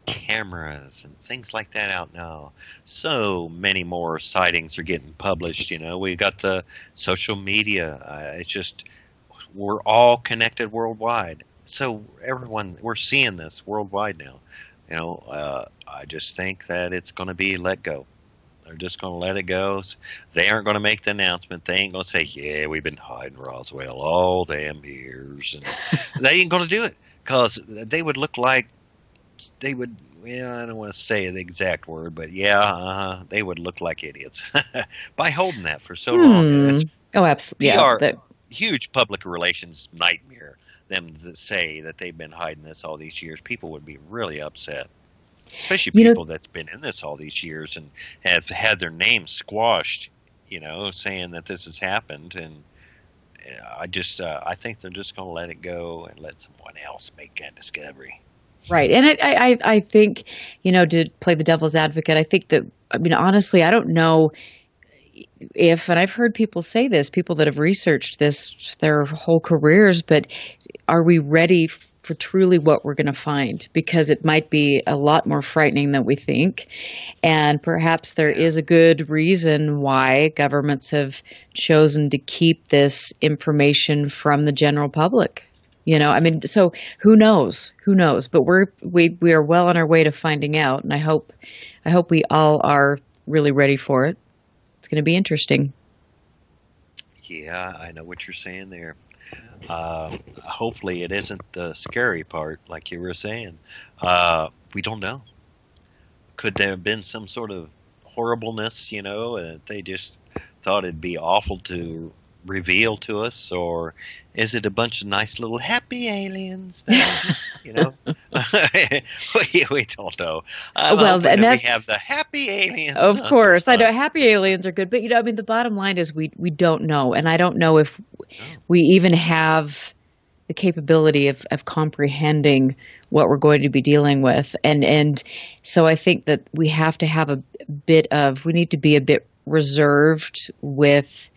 cameras and things like that out now. So many more sightings are getting published. We've got the social media. It's just, we're all connected worldwide. So we're seeing this worldwide now. I just think that it's going to be let go. They're just going to let it go. They aren't going to make the announcement. They ain't going to say, yeah, we've been hiding Roswell all damn years. And they ain't going to do it because they would look like I don't want to say the exact word, but they would look like idiots by holding that for so long. Absolutely. Huge public relations nightmare, them to say that they've been hiding this all these years. People would be really upset, especially people that's been in this all these years and have had their names squashed, saying that this has happened. And I think they're just going to let it go and let someone else make that discovery. Right. And I think, to play the devil's advocate, I think that, honestly, I don't know and I've heard people say this, people that have researched this their whole careers, but are we ready for truly what we're going to find? Because it might be a lot more frightening than we think. And perhaps there is a good reason why governments have chosen to keep this information from the general public. So who knows? But we are well on our way to finding out. And I hope we all are really ready for it. It's going to be interesting. Yeah, I know what you're saying there. Hopefully it isn't the scary part, like you were saying. We don't know. Could there have been some sort of horribleness, they just thought it'd be awful to reveal to us, or is it a bunch of nice little happy aliens that we don't know. And we have the happy aliens. Of course, I know happy aliens are good, but the bottom line is we don't know, and I don't know if we even have the capability of comprehending what we're going to be dealing with, and so I think that we have to have we need to be a bit reserved with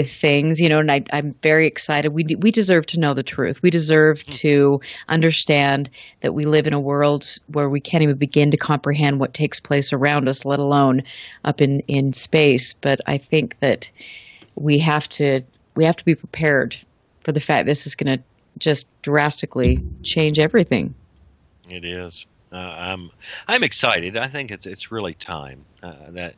things, and I'm very excited. We deserve to know the truth. We deserve to understand that we live in a world where we can't even begin to comprehend what takes place around us, let alone up in space. But I think that we have to be prepared for the fact this is going to just drastically change everything. It is. I'm excited. I think it's really time that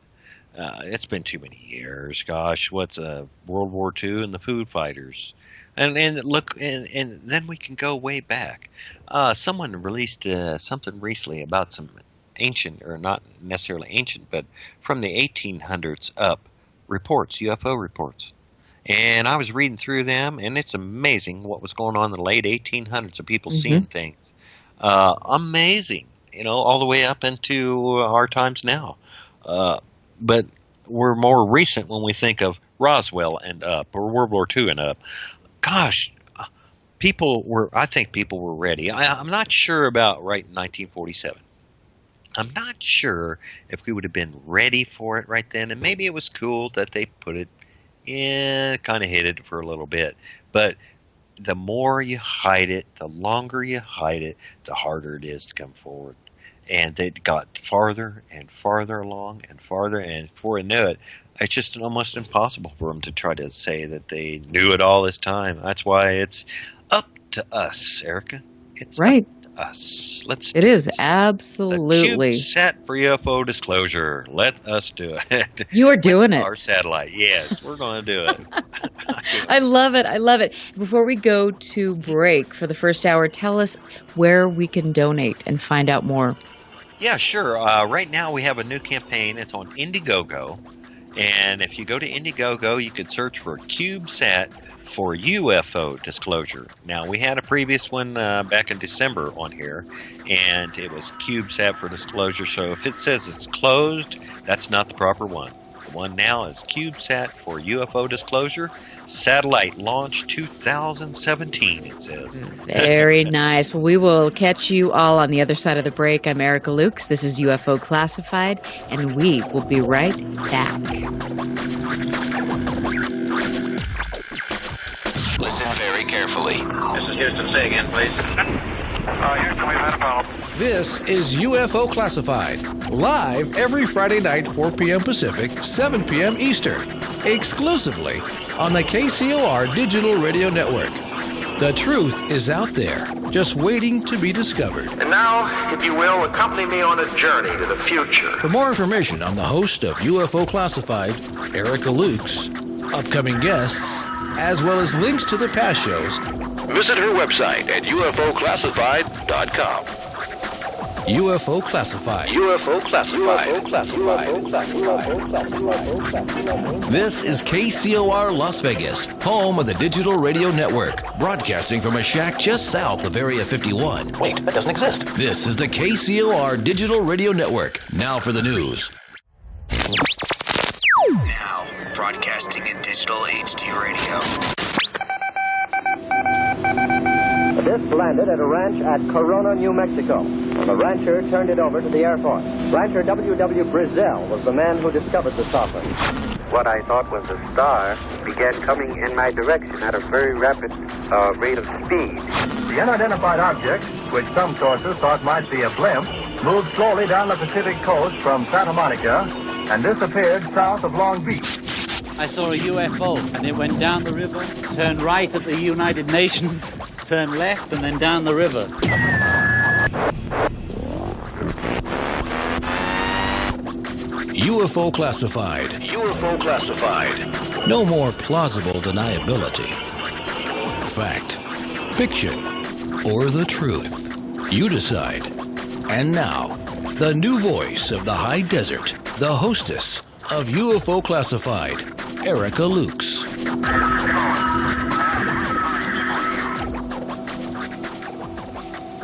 It's been too many years. Gosh, what's World War II and the Food Fighters? And look, and then we can go way back. Someone released something recently about some ancient, or not necessarily ancient, but from the 1800s up reports, UFO reports. And I was reading through them, and it's amazing what was going on in the late 1800s of people seeing things. Amazing, all the way up into our times now. But we're more recent when we think of Roswell and up, or World War II and up. Gosh, I think people were ready. I'm not sure about right in 1947. I'm not sure if we would have been ready for it right then. And maybe it was cool that they put it in, kind of hid it for a little bit. But the more you hide it, the longer you hide it, the harder it is to come forward. And they got farther and farther along and farther, and before I knew it, it's just almost impossible for them to try to say that they knew it all this time. That's why it's up to us, Erica. It's right. Up to us. It is, absolutely. The CubeSat for UFO disclosure. Let us do it. You are doing it. Our satellite. Yes, we're going to do it. I love it. I love it. Before we go to break for the first hour, tell us where we can donate and find out more. Yeah, sure. Right now we have a new campaign. It's on Indiegogo. And if you go to Indiegogo, you can search for CubeSat for UFO disclosure. Now, we had a previous one back in December on here, and it was CubeSat for disclosure. So if it says it's closed, that's not the proper one. The one now is CubeSat for UFO disclosure. Satellite launch 2017, it says. Very nice. Well, we will catch you all on the other side of the break. I'm Erica Lukes. This is UFO Classified, and we will be right back. Listen very carefully. This is Houston. Say again, please. Houston, we've had a problem. This is UFO Classified, live every Friday night, 4 p.m. Pacific, 7 p.m. Eastern, exclusively on the KCOR Digital Radio Network. The truth is out there, just waiting to be discovered. And now, if you will, accompany me on a journey to the future. For more information on the host of UFO Classified, Erica Lukes, upcoming guests, as well as links to the past shows, visit her website at UFOclassified.com. UFO Classified. UFO Classified. UFO Classified. This is KCOR Las Vegas, home of the Digital Radio Network, broadcasting from a shack just south of Area 51. Wait, that doesn't exist. This is the KCOR Digital Radio Network. Now for the news. Now, broadcasting in digital HD radio. The disc landed at a ranch at Corona, New Mexico. The rancher turned it over to the Air Force. Rancher W.W. Brazell was the man who discovered the saucer. What I thought was a star began coming in my direction at a very rapid rate of speed. The unidentified object, which some sources thought might be a blimp, moved slowly down the Pacific coast from Santa Monica and disappeared south of Long Beach. I saw a UFO, and it went down the river, turned right at the United Nations, turned left, and then down the river. UFO Classified. UFO Classified. No more plausible deniability. Fact, fiction, or the truth. You decide. And now, the new voice of the high desert, the hostess of UFO Classified, Erica Lukes.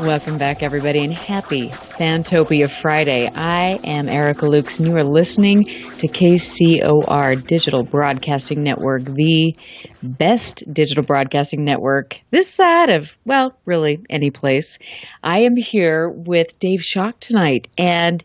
Welcome back, everybody, and happy Fantopia Friday. I am Erica Lukes, and you are listening to KCOR Digital Broadcasting Network, the best digital broadcasting network this side of, well, really any place. I am here with Dave Schock tonight, and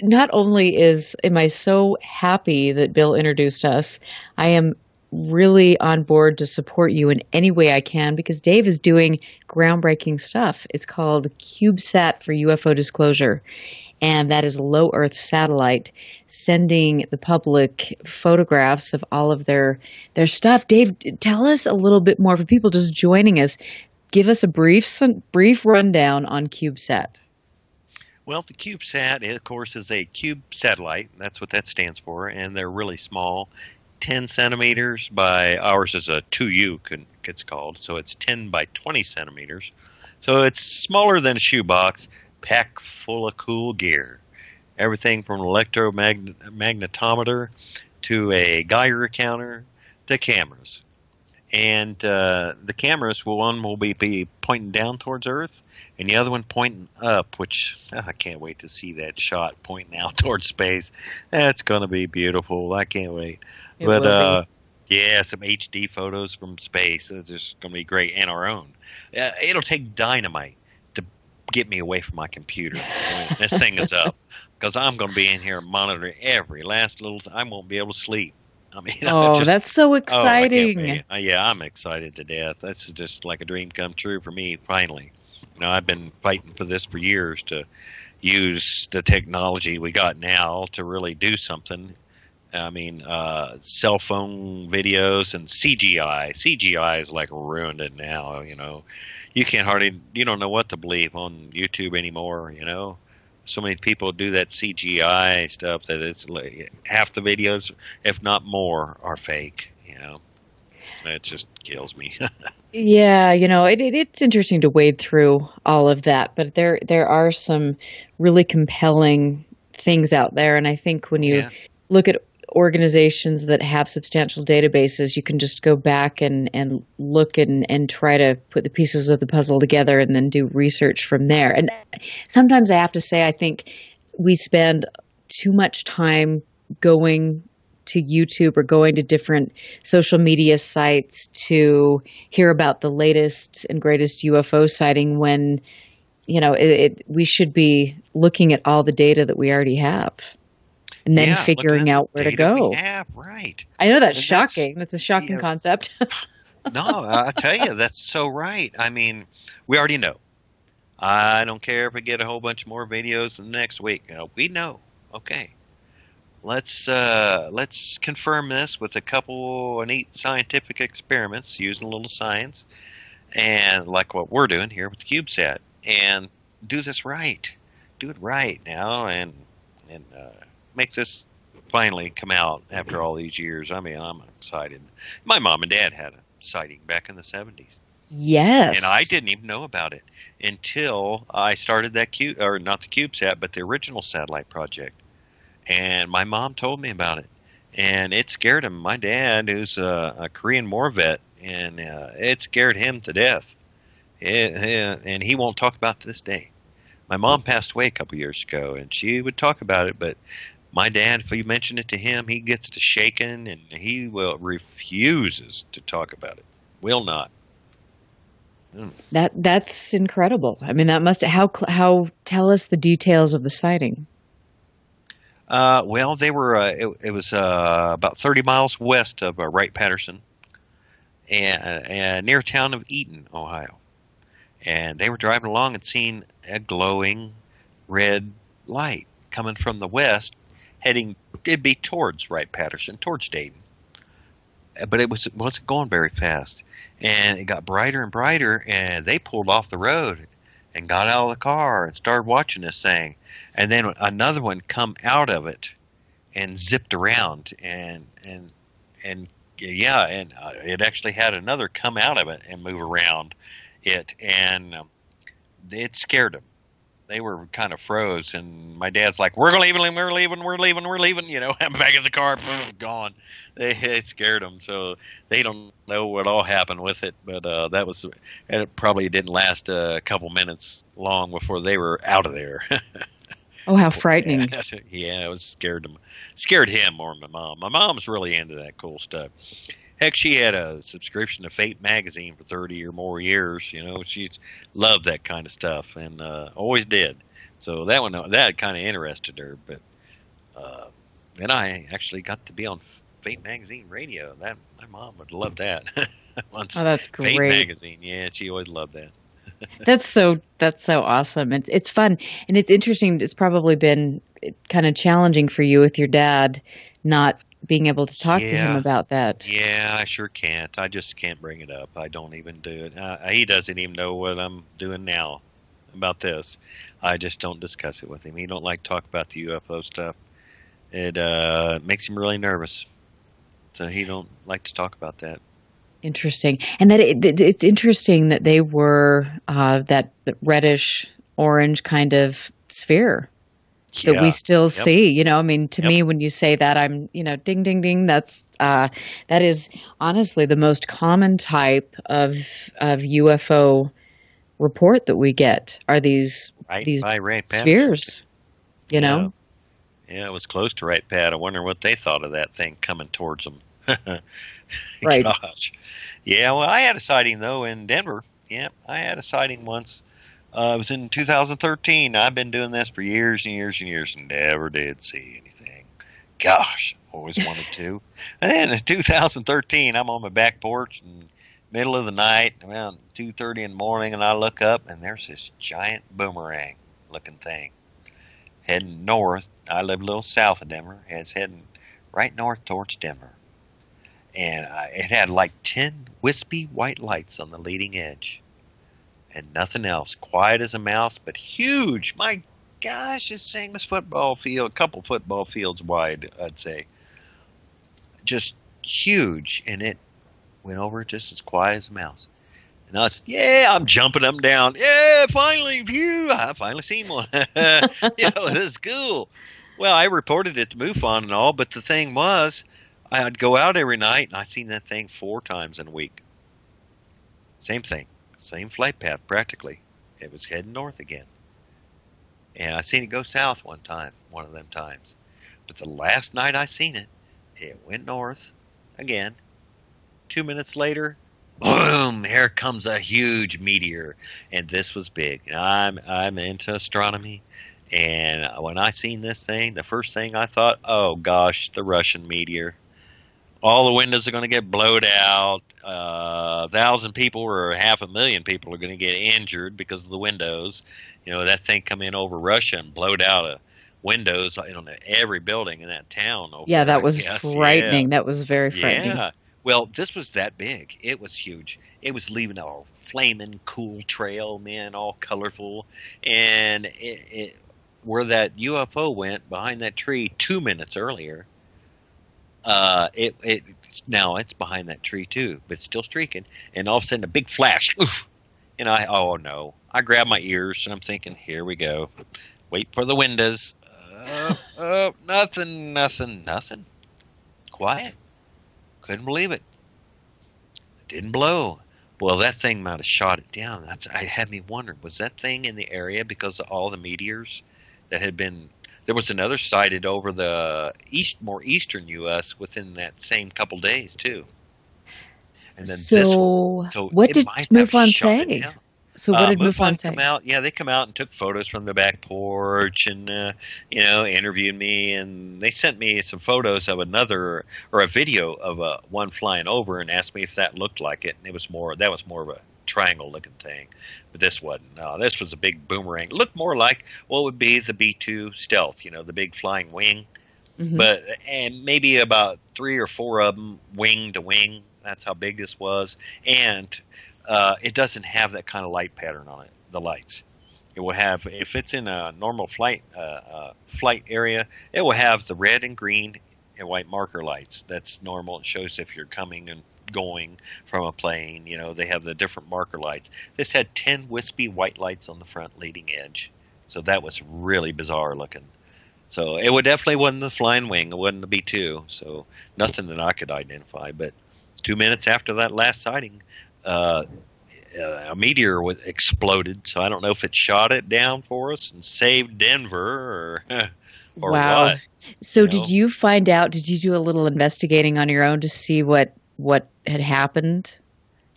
not only am I so happy that Bill introduced us, I am really on board to support you in any way I can, because Dave is doing groundbreaking stuff. It's called CubeSat for UFO disclosure, and that is a low Earth satellite sending the public photographs of all of their stuff. Dave, tell us a little bit more for people just joining us. Give us a brief rundown on CubeSat. Well, the CubeSat, of course, is a cube satellite. That's what that stands for, and they're really small, 10 centimeters by, ours is a 2U, it's called, so it's 10 by 20 centimeters. So it's smaller than a shoebox, packed full of cool gear. Everything from an electromagnetometer to a Geiger counter to cameras. And the cameras, one will be pointing down towards Earth, and the other one pointing up, which I can't wait to see that shot pointing out towards space. That's going to be beautiful. I can't wait. But yeah, some HD photos from space. It's just going to be great, and our own. It'll take dynamite to get me away from my computer when this thing is up, because I'm going to be in here monitoring every last little. I won't be able to sleep. I mean, that's so exciting. I'm excited to death. This is just like a dream come true for me, finally. I've been fighting for this for years, to use the technology we got now to really do something. I mean, cell phone videos and CGI. CGI is like ruined it now, You don't know what to believe on YouTube anymore, So many people do that CGI stuff that it's like half the videos, if not more, are fake. It just kills me. Yeah, it's interesting to wade through all of that, but there are some really compelling things out there, and I think when you look at organizations that have substantial databases, you can just go back and look and try to put the pieces of the puzzle together and then do research from there. And sometimes I have to say, I think we spend too much time going to YouTube or going to different social media sites to hear about the latest and greatest UFO sighting when, we should be looking at all the data that we already have. And then figuring out where to go. Right. I know that's shocking. That's a shocking concept. No, I tell you, that's so right. I mean, we already know. I don't care if we get a whole bunch more videos next week. We know. Okay. Let's confirm this with a couple of neat scientific experiments using a little science, and like what we're doing here with the CubeSat, and do this right. Do it right now, and make this finally come out after all these years. I mean, I'm excited. My mom and dad had a sighting back in the 70s. Yes. And I didn't even know about it until I started that not the CubeSat, but the original satellite project. And my mom told me about it. And it scared him. My dad, who's a Korean War vet, and it scared him to death. And he won't talk about it to this day. My mom passed away a couple years ago, and she would talk about it, but my dad, if you mention it to him, he gets to shaking, and he refuses to talk about it. Will not. That's incredible. I mean, that must how tell us the details of the sighting. Well, they were. It was about 30 miles west of Wright-Patterson, and near town of Eaton, Ohio. And they were driving along and seen a glowing red light coming from the west, it'd be towards Wright-Patterson, towards Dayton. But it wasn't going very fast. And it got brighter and brighter, and they pulled off the road and got out of the car and started watching this thing. And then another one come out of it and zipped around, and it actually had another come out of it and move around it, and it scared them. They were kind of froze, and my dad's like, we're leaving, I'm back in the car, boom, gone. It scared them, so they don't know what all happened with it, but it probably didn't last a couple minutes long before they were out of there. Oh, how frightening. Yeah, it scared him more than my mom. My mom's really into that cool stuff. Heck, she had a subscription to Fate magazine for 30 or more years. She loved that kind of stuff, and always did. So that kind of interested her. But then I actually got to be on Fate magazine radio. My mom would love that. Oh, that's great. Fate magazine, yeah, she always loved that. That's so awesome. It's fun, and it's interesting. It's probably been kind of challenging for you with your dad not being able to talk to him about that. Yeah, I sure can't. I just can't bring it up. I don't even do it. He doesn't even know what I'm doing now. about this. I just don't discuss it with him. He don't like to talk about the UFO stuff. It makes him really nervous. So he don't like to talk about that. Interesting. And that it's interesting that they were that reddish orange kind of sphere that we still see. You know, I mean, to me, when you say that, I'm, you know, ding, ding, ding. That is honestly the most common type of UFO report that we get are these spheres. You know. Yeah, it was close to right, Pat. I wonder what they thought of that thing coming towards them. Right. Gosh. Yeah, well, I had a sighting, though, in Denver. Yeah, I had a sighting once. It was in 2013. I've been doing this for years and years and years and never did see anything. Gosh, always wanted to. And then in 2013, I'm on my back porch in the middle of the night, around 2:30 in the morning, and I look up, and there's this giant boomerang-looking thing heading north. I live a little south of Denver. It's heading right north towards Denver. And it had like 10 wispy white lights on the leading edge. And nothing else. Quiet as a mouse, but huge. My gosh, this thing was football field, a couple football fields wide, I'd say. Just huge. And it went over just as quiet as a mouse. And I was, I'm jumping up and down. Yeah, finally, phew, I finally seen one. You know, this is cool. Well, I reported it to MUFON and all, but the thing was, I'd go out every night, and I seen that thing 4 times in a week. Same thing. Same flight path, practically. It was heading north again. And I seen it go south one of them times. But the last night I seen it, it went north again. 2 minutes later, boom, here comes a huge meteor. And this was big. And I'm into astronomy. And when I seen this thing, the first thing I thought, oh gosh, the Russian meteor. All the windows are going to get blowed out. 1,000 people or 500,000 people are going to get injured because of the windows. You know, that thing come in over Russia and blowed out windows on every building in that town. That was frightening. Yeah. That was very frightening. Yeah. Well, this was that big. It was huge. It was leaving a flaming cool trail, man, all colorful. And where that UFO went behind that tree 2 minutes earlier, now it's behind that tree too, but it's still streaking. And all of a sudden, a big flash. Oof, and I grab my ears and I'm thinking, here we go. Wait for the windows. Nothing. Quiet. Couldn't believe it. It didn't blow. Well, that thing might have shot it down. I had me wondering, was that thing in the area because of all the meteors that had been? There was another sighted over the more eastern U.S. within that same couple days too. And then this one. So what did MUFON say? So what did MUFON say? Come out, they come out and took photos from the back porch and interviewed me, and they sent me some photos of a video of one flying over and asked me if that looked like it. And that was more of a triangle looking thing, but this wasn't. No, this was a big boomerang. It looked more like what would be the B-2 Stealth, the big flying wing, and maybe about 3 or 4 of them wing to wing. That's how big this was, and it doesn't have that kind of light pattern on it. The lights, it will have, if it's in a normal flight area, it will have the red and green and white marker lights. That's normal. It shows if you're coming and going from a plane. They have the different marker lights. This had 10 wispy white lights on the front leading edge. So that was really bizarre looking. So it definitely wasn't the flying wing. It wasn't the B-2. So nothing that I could identify. But 2 minutes after that last sighting, a meteor exploded. So I don't know if it shot it down for us and saved Denver or wow. what. So did you find out, did you do a little investigating on your own to see what had happened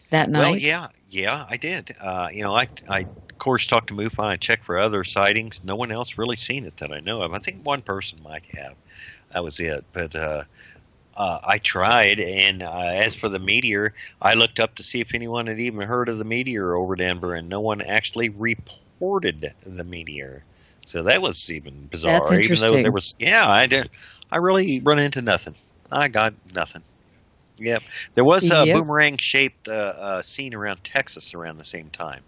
that night? Well, yeah, I did. I of course talked to MUFON and checked for other sightings. No one else really seen it that I know of. I think one person might have. That was it. But I tried, and as for the meteor, I looked up to see if anyone had even heard of the meteor over Denver, and no one actually reported the meteor. So that was even bizarre. That's interesting. Even though there was, I really run into nothing. I got nothing. Yep. There was a boomerang-shaped scene around Texas around the same time.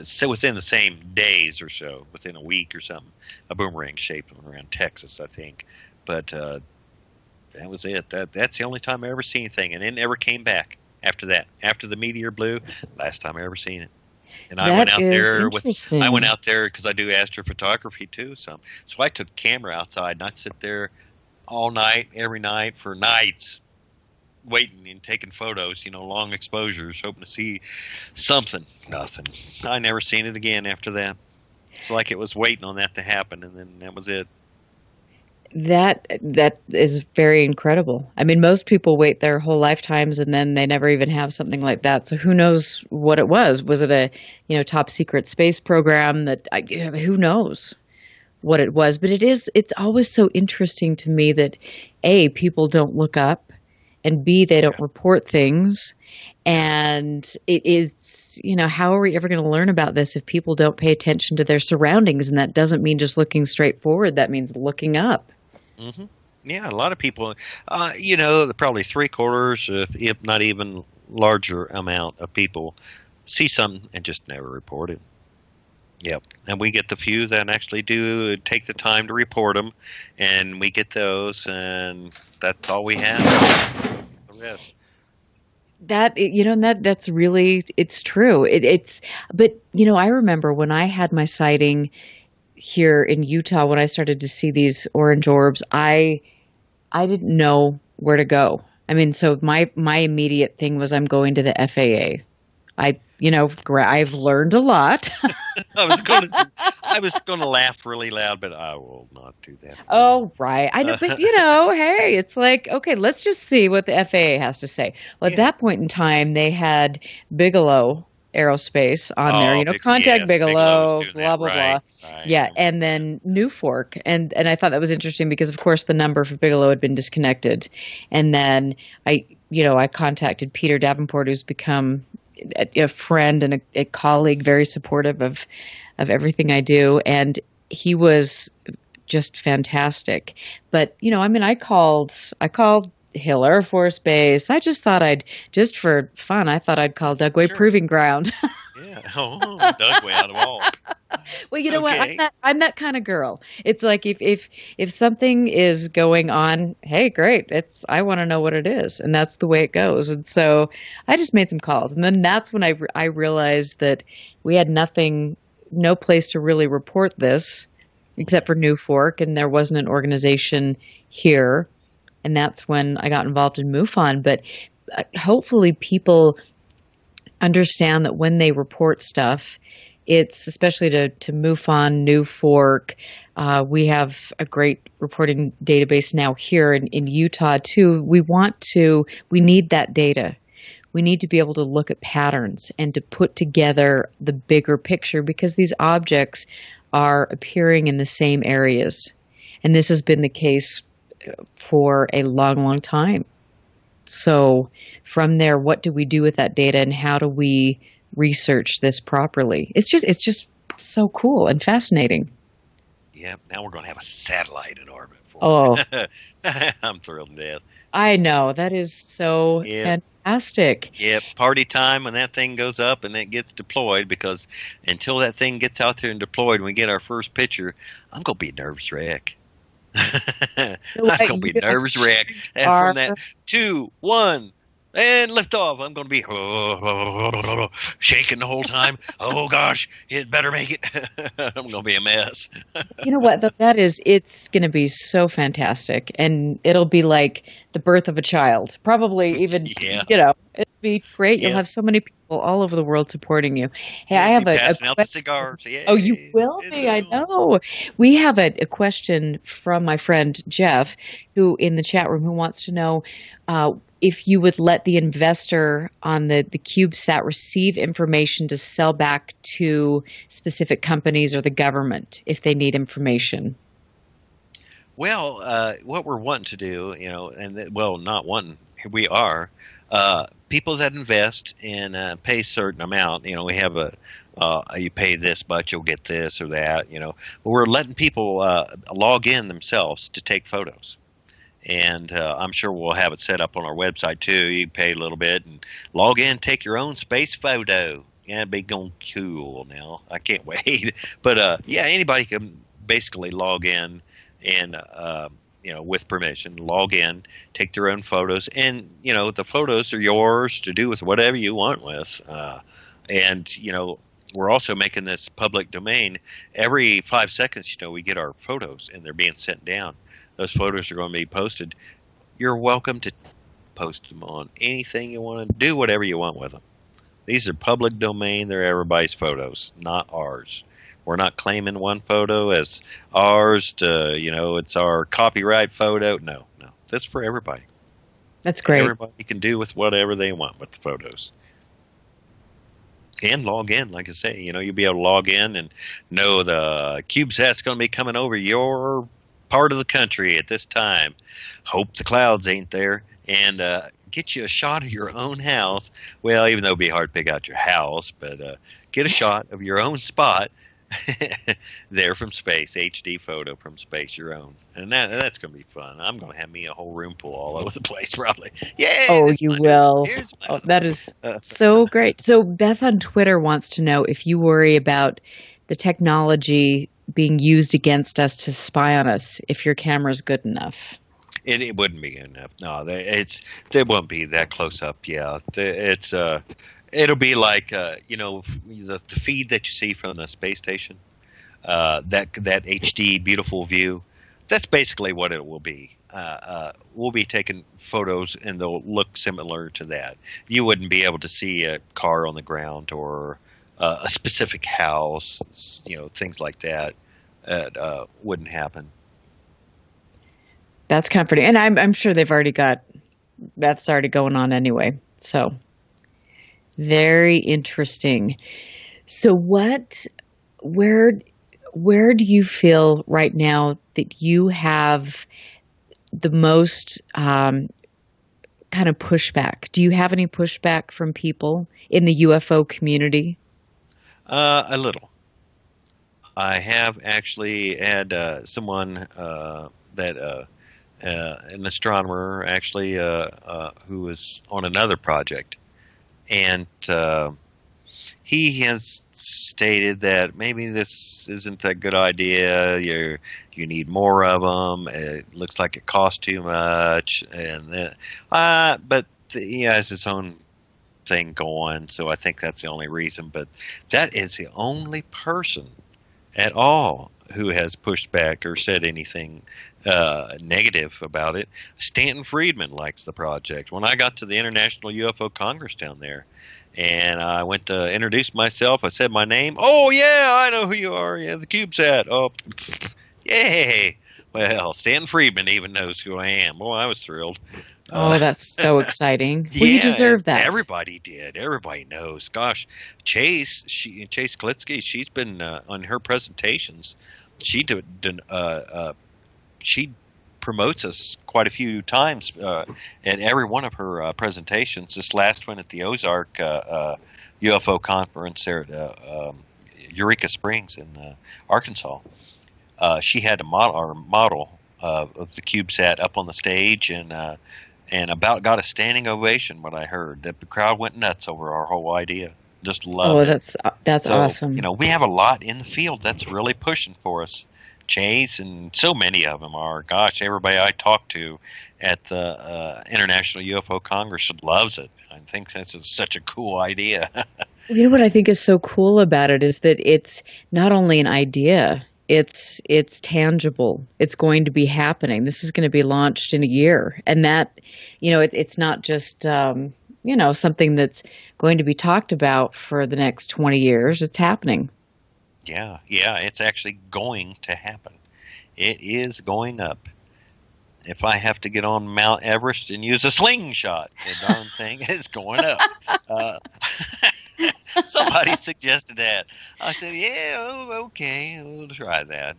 So within the same days or so, within a week or something, a boomerang shaped one around Texas, I think. But that was it. That's the only time I ever seen anything, and it never came back after that. After the meteor blew, last time I ever seen it. And I went out there because I do astrophotography too. So I took camera outside and I'd sit there all night, every night for nights, waiting and taking photos, long exposures, hoping to see something. Nothing. I never seen it again after that. It's like it was waiting on that to happen, and then that was it. That is very incredible. I mean, most people wait their whole lifetimes and then they never even have something like that. So who knows what it was? Was it a top secret space program who knows what it was? But it's always so interesting to me that A, people don't look up, and B, they don't report things. And it's how are we ever going to learn about this if people don't pay attention to their surroundings? And that doesn't mean just looking straight forward. That means looking up. Mm-hmm. Yeah, a lot of people, probably 3/4, if not even larger amount of people see something and just never report it. Yep. And we get the few that actually do take the time to report them, and we get those, and that's all we have. The rest. That's really, it's true. But I remember when I had my sighting here in Utah, when I started to see these orange orbs, I didn't know where to go. I mean, so my immediate thing was I'm going to the FAA. I've learned a lot. I was going to laugh really loud, but I will not do that. Oh, right. I know, but hey, it's like, okay, let's just see what the FAA has to say. Well, at that point in time, they had Bigelow Aerospace on there, contact Bigelow, blah, blah, blah. Right. Yeah. And then Newfork. And I thought that was interesting because, of course, the number for Bigelow had been disconnected. And then I contacted Peter Davenport, who's become a friend and a colleague, very supportive of everything I do. And he was just fantastic. But, I called Hill Air Force Base. I just thought just for fun, I thought I'd call Dugway Proving Ground. Yeah. Dugway out of all. Well, you know what? I'm that kind of girl. It's like if something is going on, hey, great. I want to know what it is, and that's the way it goes. And so I just made some calls, and then that's when I realized that we had no place to really report this except for Newfork, and there wasn't an organization here. And that's when I got involved in MUFON. But hopefully people understand that when they report stuff, it's especially to MUFON, Newfork. We have a great reporting database now here in Utah, too. We need that data. We need to be able to look at patterns and to put together the bigger picture because these objects are appearing in the same areas. And this has been the case for a long, long time. So from there, what do we do with that data and how do we research this properly? It's just so cool and fascinating. Yeah, now we're going to have a satellite in orbit. I'm thrilled to death. I know. That is so fantastic. Yep, party time when that thing goes up and it gets deployed, because until that thing gets out there and deployed and we get our first picture, I'm going to be a nervous wreck. I'm going to be a nervous wreck. And from that 2, 1, and lift off, I'm going to be shaking the whole time. Oh, gosh, it better make it. I'm going to be a mess. You know what? It's going to be so fantastic. And it'll be like the birth of a child. Probably even, it'll be great. You'll have so many people all over the world supporting you. Hey, I have passing out the cigars. Yay. Oh, you will be? I know. We have a question from my friend Jeff, who in the chat room, who wants to know if you would let the investor on the CubeSat receive information to sell back to specific companies or the government if they need information. Well, what we're wanting to do, not wanting, we are, people that invest and pay a certain amount, we have you pay this much, you'll get this or that, but we're letting people log in themselves to take photos. And I'm sure we'll have it set up on our website, too. You can pay a little bit and log in, take your own space photo. Yeah, it'd be going cool now. I can't wait. But yeah, anybody can basically log in and with permission, log in, take their own photos, and the photos are yours to do with whatever you want with. And we're also making this public domain. Every 5 seconds, we get our photos, and they're being sent down. Those photos are going to be posted. You're welcome to post them on anything you want to do, whatever you want with them. These are public domain. They're everybody's photos, not ours. We're not claiming one photo as ours to, it's our copyright photo. No. That's for everybody. That's great. Everybody can do with whatever they want with the photos. And log in, like I say, you'll be able to log in and know the CubeSat's going to be coming over your part of the country at this time. Hope the clouds ain't there. And get you a shot of your own house. Well, even though it'd be hard to pick out your house, but get a shot of your own spot there from space, HD photo from space, your own. And that's going to be fun. I'm going to have me a whole room full all over the place probably. Yeah. Oh, you will. Oh, that is so great. So Beth on Twitter wants to know if you worry about the technology being used against us to spy on us if your camera's good enough. It wouldn't be good enough. No, they won't be that close up. Yeah, it'll be like the feed that you see from the space station, that HD beautiful view. That's basically what it will be. We'll be taking photos and they'll look similar to that. You wouldn't be able to see a car on the ground or a specific house. Things like that. Wouldn't happen. That's comforting, and I'm sure they've already that's already going on anyway. So very interesting. So where do you feel right now that you have the most kind of pushback? Do you have any pushback from people in the UFO community? A little. I have actually had someone that. An astronomer, actually, who was on another project. And he has stated that maybe this isn't a good idea. You need more of them. It looks like it costs too much. But he has his own thing going, so I think that's the only reason. But that is the only person at all who has pushed back or said anything negative about it. Stanton Friedman likes the project. When I got to the International UFO Congress down there, and I went to introduce myself, I said my name. Oh, yeah, I know who you are. Yeah, the CubeSat. Oh, yay. Well, Stanton Friedman even knows who I am. Well, I was thrilled. Oh, that's so exciting. Well, you deserve that. Everybody did. Everybody knows. Gosh, Chase Klitsky, she's been on her presentations. She promotes us quite a few times at every one of her presentations. This last one at the Ozark UFO conference there at Eureka Springs in Arkansas. She had a model of the CubeSat up on the stage and about got a standing ovation when I heard that the crowd went nuts over our whole idea. Just love it. That's awesome. We have a lot in the field that's really pushing for us. Chase and so many of them are. Gosh, everybody I talk to at the International UFO Congress loves it. I think that's such a cool idea. You know what I think is so cool about it is that it's not only an idea, it's tangible. It's going to be happening. This is going to be launched in a year. And that, it's not just, something that's going to be talked about for the next 20 years. It's happening. Yeah, it's actually going to happen. It is going up. If I have to get on Mount Everest and use a slingshot, the darn thing is going up. Somebody suggested that. I said, yeah, okay, we'll try that.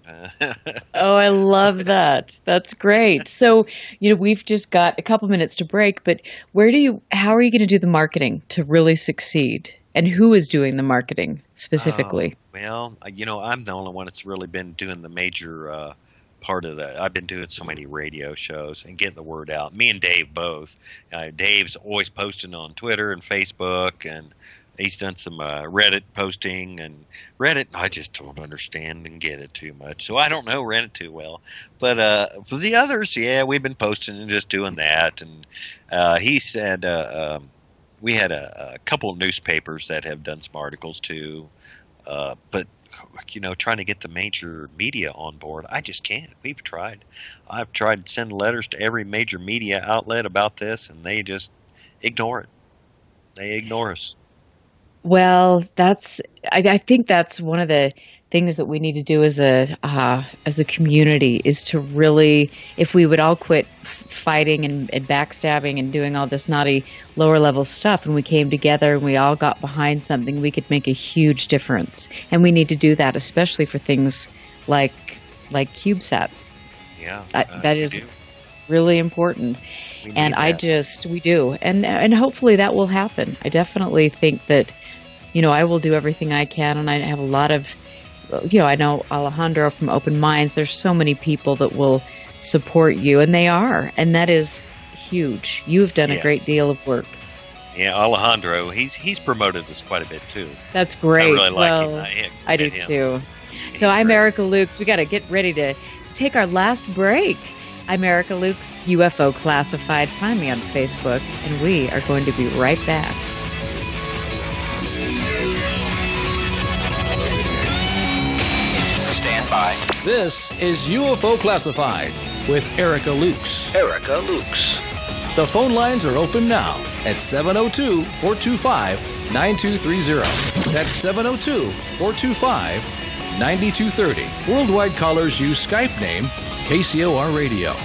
Oh, I love that. That's great. So, we've just got a couple minutes to break, but how are you going to do the marketing to really succeed? And who is doing the marketing specifically? Well, I'm the only one that's really been doing the major part of that. I've been doing so many radio shows and getting the word out. Me and Dave both. Dave's always posting on Twitter and Facebook, and He's done some Reddit posting, and Reddit I just don't understand and get it too much, so I don't know Reddit too well. But for the others, yeah, we've been posting and just doing that. And he said we had a couple of newspapers that have done some articles too, but trying to get the major media on board, I just can't. We've tried. I've tried to send letters to every major media outlet about this, and they just ignore it. They ignore us. Well, I think that's one of the things that we need to do as a community is to really, if we would all quit fighting and backstabbing and doing all this naughty lower level stuff, and we came together and we all got behind something, we could make a huge difference. And we need to do that, especially for things like CubeSat. Yeah, that is really important. And we do. And hopefully that will happen. I definitely think that, I will do everything I can, and I have a lot of, I know Alejandro from Open Minds, there's so many people that will support you, and they are, and that is huge. You've done a great deal of work. Yeah, Alejandro, he's promoted us quite a bit too. That's great. I really like him. I do too. So I'm Erica Lukes. We got to get ready to take our last break. I'm Erica Lukes, UFO Classified. Find me on Facebook, and we are going to be right back. Stand by. This is UFO Classified with Erica Lukes. Erica Lukes. The phone lines are open now at 702-425-9230. That's 702-425-9230. Worldwide callers use Skype name KCOR Radio.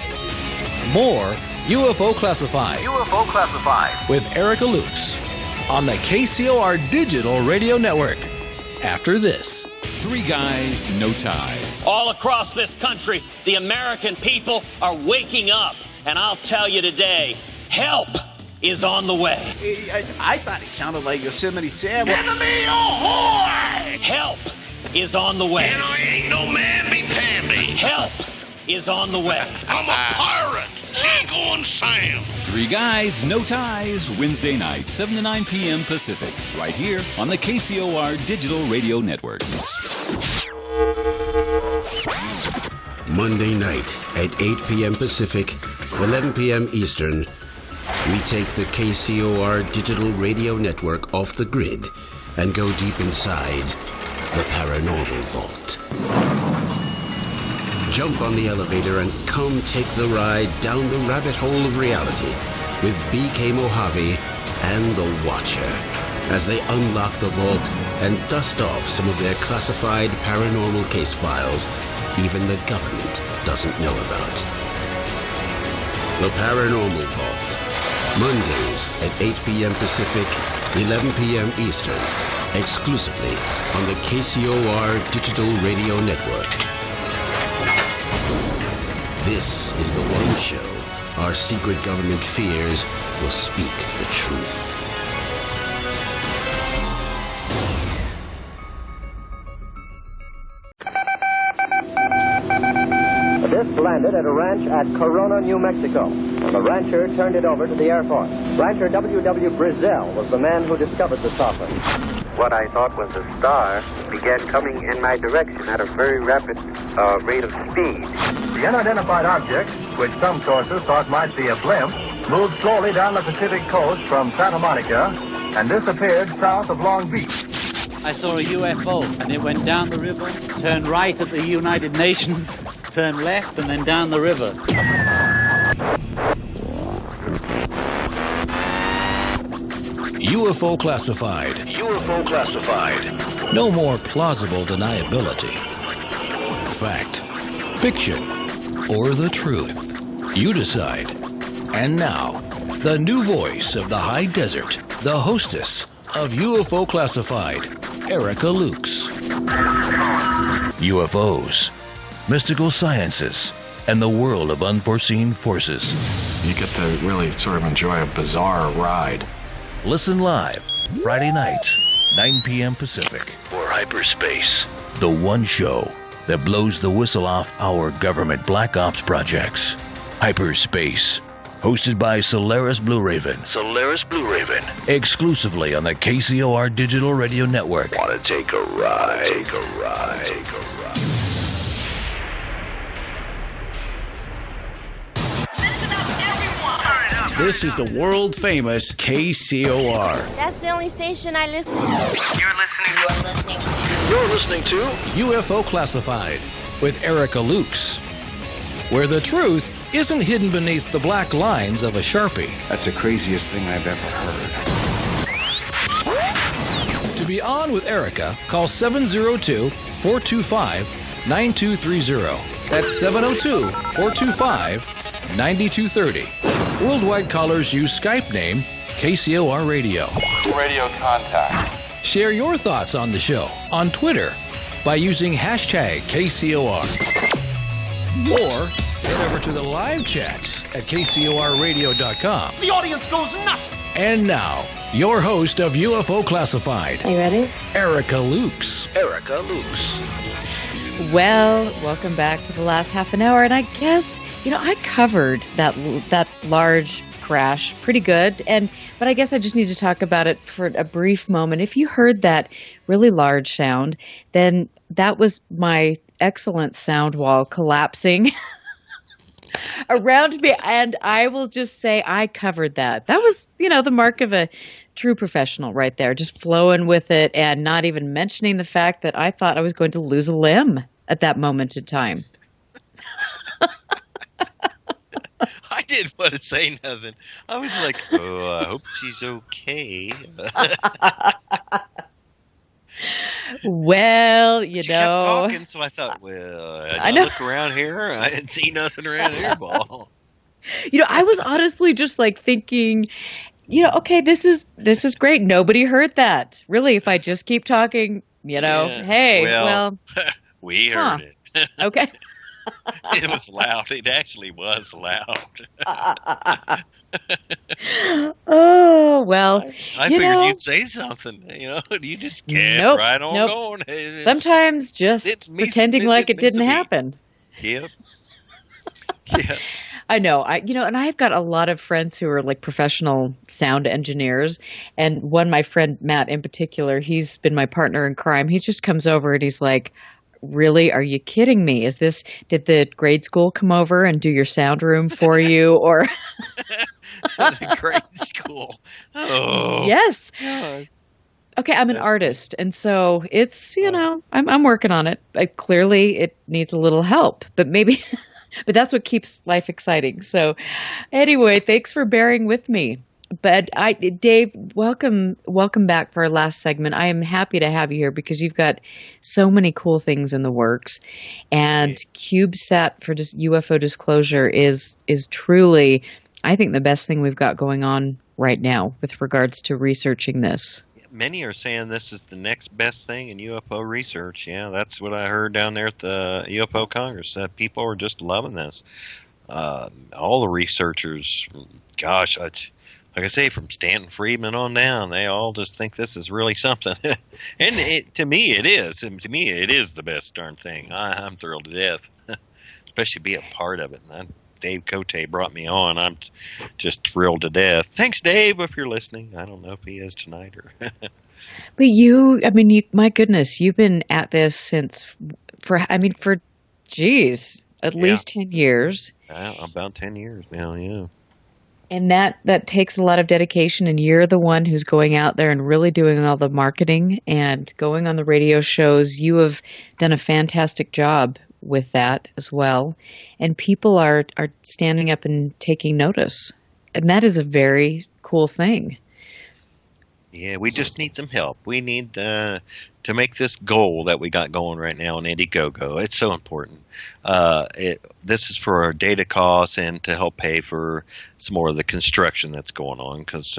More UFO Classified. UFO Classified. With Erica Lukes on the KCOR Digital Radio Network. After this. 3 guys, no ties. All across this country, the American people are waking up. And I'll tell you today, help is on the way. I thought he sounded like Yosemite Sam. Enemy ahoy! Help is on the way. And I ain't no mamby-pamby. Help is on the way. I'm a pirate. Seagoing Sam. 3 guys, no ties. Wednesday night, 7 to 9 p.m. Pacific. Right here on the KCOR Digital Radio Network. Monday night at 8 p.m. Pacific, 11 p.m. Eastern, we take the KCOR Digital Radio Network off the grid and go deep inside the paranormal vault. Jump on the elevator and come take the ride down the rabbit hole of reality with BK Mojave and The Watcher as they unlock the vault and dust off some of their classified paranormal case files even the government doesn't know about. The Paranormal Vault, Mondays at 8 p.m. Pacific, 11 p.m. Eastern, exclusively on the KCOR Digital Radio Network. This is the one show our secret government fears will speak the truth. The disc landed at a ranch at Corona, New Mexico. The rancher turned it over to the Air Force. Rancher W.W. Brazell was the man who discovered the saucer. What I thought was a star began coming in my direction at a very rapid rate of speed. The unidentified object, which some sources thought might be a blimp, moved slowly down the Pacific coast from Santa Monica and disappeared south of Long Beach. I saw a UFO, and it went down the river, turned right at the United Nations, turned left, and then down the river. UFO Classified. UFO Classified. No more plausible deniability. Fact, fiction, or the truth. You decide. And now, the new voice of the high desert, the hostess of UFO Classified, Erica Lukes. UFOs, mystical sciences, and the world of unforeseen forces. You get to really sort of enjoy a bizarre ride. Listen live, Friday night, 9 p.m. Pacific. For hyperspace. The one show that blows the whistle off our government black ops projects. Hyperspace, hosted by Solaris Blue Raven. Solaris Blue Raven. Exclusively on the KCOR Digital Radio Network. Want to take a ride? Take a ride. Take a ride. This is the world famous KCOR. That's the only station I listen to. You're listening to UFO Classified with Erica Lukes, where the truth isn't hidden beneath the black lines of a Sharpie. That's the craziest thing I've ever heard. To be on with Erica, call 702-425-9230. That's 702-425-9230. Worldwide callers use Skype name KCOR Radio. Radio contact. Share your thoughts on the show on Twitter by using hashtag KCOR. Or head over to the live chats at KCORradio.com. The audience goes nuts. And now, your host of UFO Classified. Are you ready? Erica Lukes. Erica Lukes. Well, welcome back to the last half an hour, and I guess, I covered that large crash pretty good, but I guess I just need to talk about it for a brief moment. If you heard that really large sound, then that was my excellent sound wall collapsing around me, and I will just say I covered that. That was, the mark of a true professional right there, just flowing with it and not even mentioning the fact that I thought I was going to lose a limb at that moment in time. I didn't want to say nothing. I was like, I hope she's okay. Well, she kept talking, so I thought, I look around here. I didn't see nothing around here, ball. I was honestly just like thinking, okay, this is great. Nobody heard that. Really, if I just keep talking, hey, well. We heard it. Okay. It was loud. It actually was loud. Oh, well. I figured you'd say something. You just kept right on going. Sometimes just pretending like it didn't happen. Yep. Yeah. I know. And I've got a lot of friends who are like professional sound engineers. And my friend, Matt in particular, he's been my partner in crime. He just comes over and he's like, really? Are you kidding me? Did the grade school come over and do your sound room for you? Or the grade school. Oh. Yes. God. Okay, I'm an artist, and so it's, I'm working on it. Clearly it needs a little help, but maybe but that's what keeps life exciting. So anyway, thanks for bearing with me. But Dave, welcome back for our last segment. I am happy to have you here because you've got so many cool things in the works, and CubeSat for just UFO disclosure is truly, I think, the best thing we've got going on right now with regards to researching this. Many are saying this is the next best thing in UFO research. Yeah, that's what I heard down there at the UFO Congress. People are just loving this. All the researchers, gosh, like I say, from Stanton Friedman on down, they all just think this is really something. And to me, it is. And to me, it is the best darn thing. I'm thrilled to death, especially be a part of it. And Dave Cote brought me on. I'm just thrilled to death. Thanks, Dave, if you're listening. I don't know if he is tonight. But my goodness, you've been at this for at least 10 years. About 10 years now, yeah. And that takes a lot of dedication, and you're the one who's going out there and really doing all the marketing and going on the radio shows. You have done a fantastic job with that as well. And people are standing up and taking notice. And that is a very cool thing. Yeah, we just need some help. We need to make this goal that we got going right now on Indiegogo. It's so important. This is for our data costs and to help pay for some more of the construction that's going on because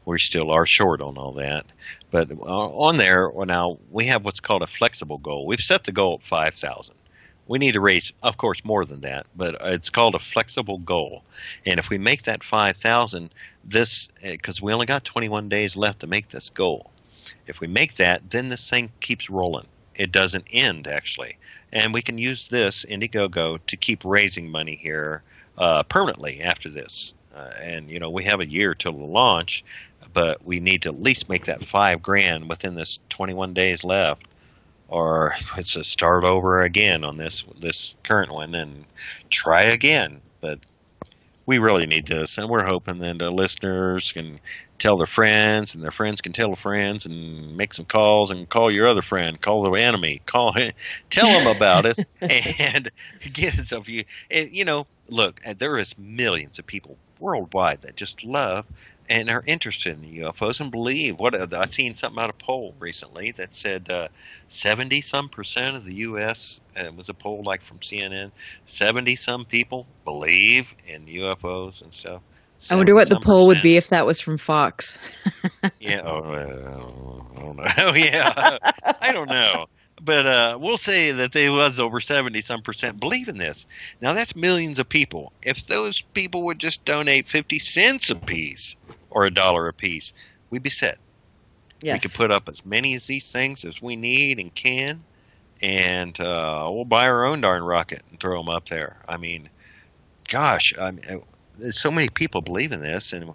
we still are short on all that. But on there, now, we have what's called a flexible goal. We've set the goal at 5,000. We need to raise, of course, more than that, but it's called a flexible goal. And if we make that 5,000, because we only got 21 days left to make this goal. If we make that, then this thing keeps rolling. It doesn't end, actually. And we can use this, Indiegogo, to keep raising money here permanently after this. and we have a year till the launch, but we need to at least make that $5,000 within this 21 days left, or it's a start over again on this current one and try again. But we really need this, and we're hoping that the listeners can tell their friends, and their friends can tell their friends, and make some calls, and call your other friend, call the enemy, tell them about us, and get us of you. Look, there is millions of people worldwide that just love and are interested in the UFOs and believe. I seen something out of poll recently that said 70% of the U.S. It was a poll like from CNN. 70-some people believe in UFOs and stuff. I wonder what the poll would be if that was from Fox. Yeah. Oh, yeah. I don't know. But we'll say that there was over 70-some% believe in this. Now, that's millions of people. If those people would just donate 50 cents a piece or $1 a piece, we'd be set. Yes. We could put up as many of these things as we need and can, and we'll buy our own darn rocket and throw them up there. I mean, gosh, there's so many people believe in this, and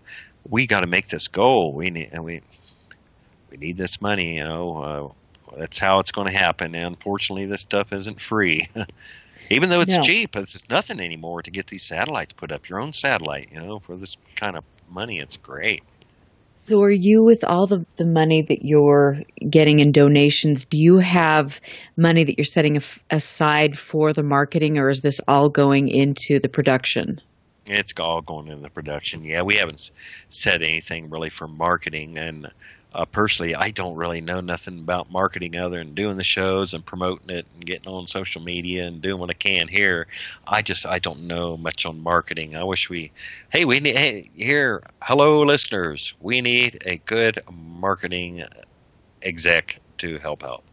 we got to make this goal. We need this money, That's how it's going to happen. And unfortunately, this stuff isn't free. Even though it's cheap, it's nothing anymore to get these satellites put up. Your own satellite, for this kind of money, it's great. So are you, with all the money that you're getting in donations, do you have money that you're setting aside for the marketing, or is this all going into the production? It's all going into the production. Yeah, we haven't said anything really for marketing, and personally, I don't really know nothing about marketing other than doing the shows and promoting it and getting on social media and doing what I can here. I don't know much on marketing. I wish hello listeners, we need a good marketing exec to help out.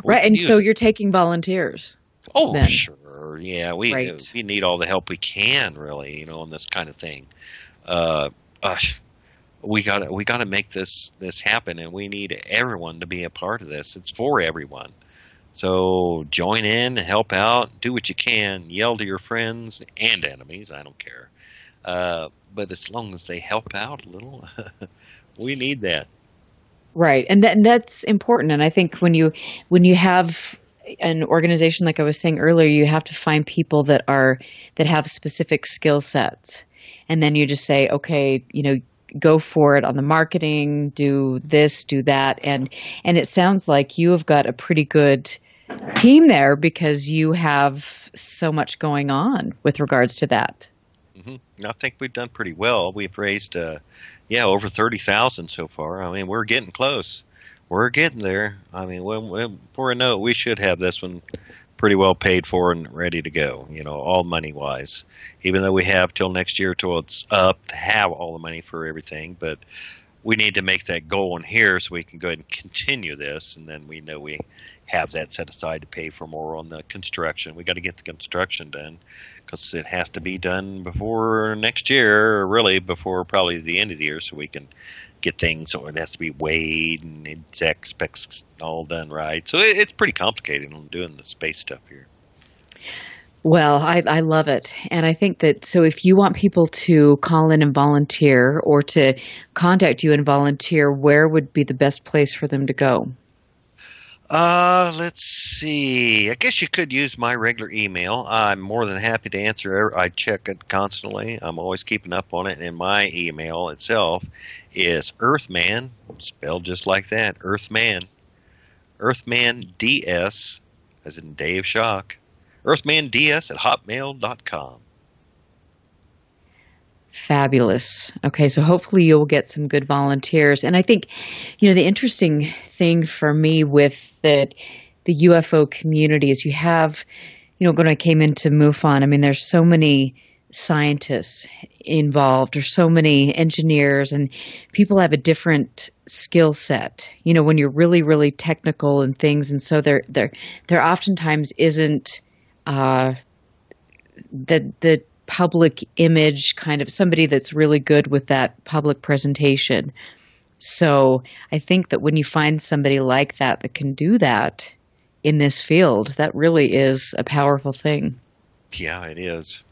Right, and so you're taking volunteers. Oh, then. Sure. Yeah, we need all the help we can, really, on this kind of thing. We got to make this happen, and we need everyone to be a part of this. It's for everyone. So join in, help out, do what you can, yell to your friends and enemies. I don't care. But as long as they help out a little, we need that. Right, and that's important. And I think when you have an organization, like I was saying earlier, you have to find people that have specific skill sets, and then you just say, okay, go for it on the marketing, do this, do that. And it sounds like you have got a pretty good team there, because you have so much going on with regards to that. Mm-hmm. I think we've done pretty well. We've raised, over 30,000 so far. I mean, we're getting close. We're getting there. I mean, for a note, we should have this one pretty well paid for and ready to go, all money-wise. Even though we have till next year till it's up to have all the money for everything, but we need to make that goal in here so we can go ahead and continue this, and then we know we have that set aside to pay for more on the construction. We got to get the construction done, because it has to be done before next year, or really before probably the end of the year, so we can get things. So it has to be weighed and exact specs all done right. So it's pretty complicated on doing the space stuff here. Well, I love it. And I think that, so if you want people to call in and volunteer, or to contact you and volunteer, where would be the best place for them to go? Let's see. I guess you could use my regular email. I'm more than happy to answer. I check it constantly. I'm always keeping up on it. And my email itself is Earthman, spelled just like that, Earthman. EarthmanDS, as in Dave Shock. EarthmanDS@hotmail.com. Fabulous. Okay, so hopefully you'll get some good volunteers. And I think, the interesting thing for me with the UFO community is you have, when I came into MUFON, I mean, there's so many scientists involved, or so many engineers, and people have a different skill set, when you're really, really technical and things. And so there oftentimes isn't the public image, kind of somebody that's really good with that public presentation. So I think that when you find somebody like that can do that in this field, that really is a powerful thing. Yeah, it is.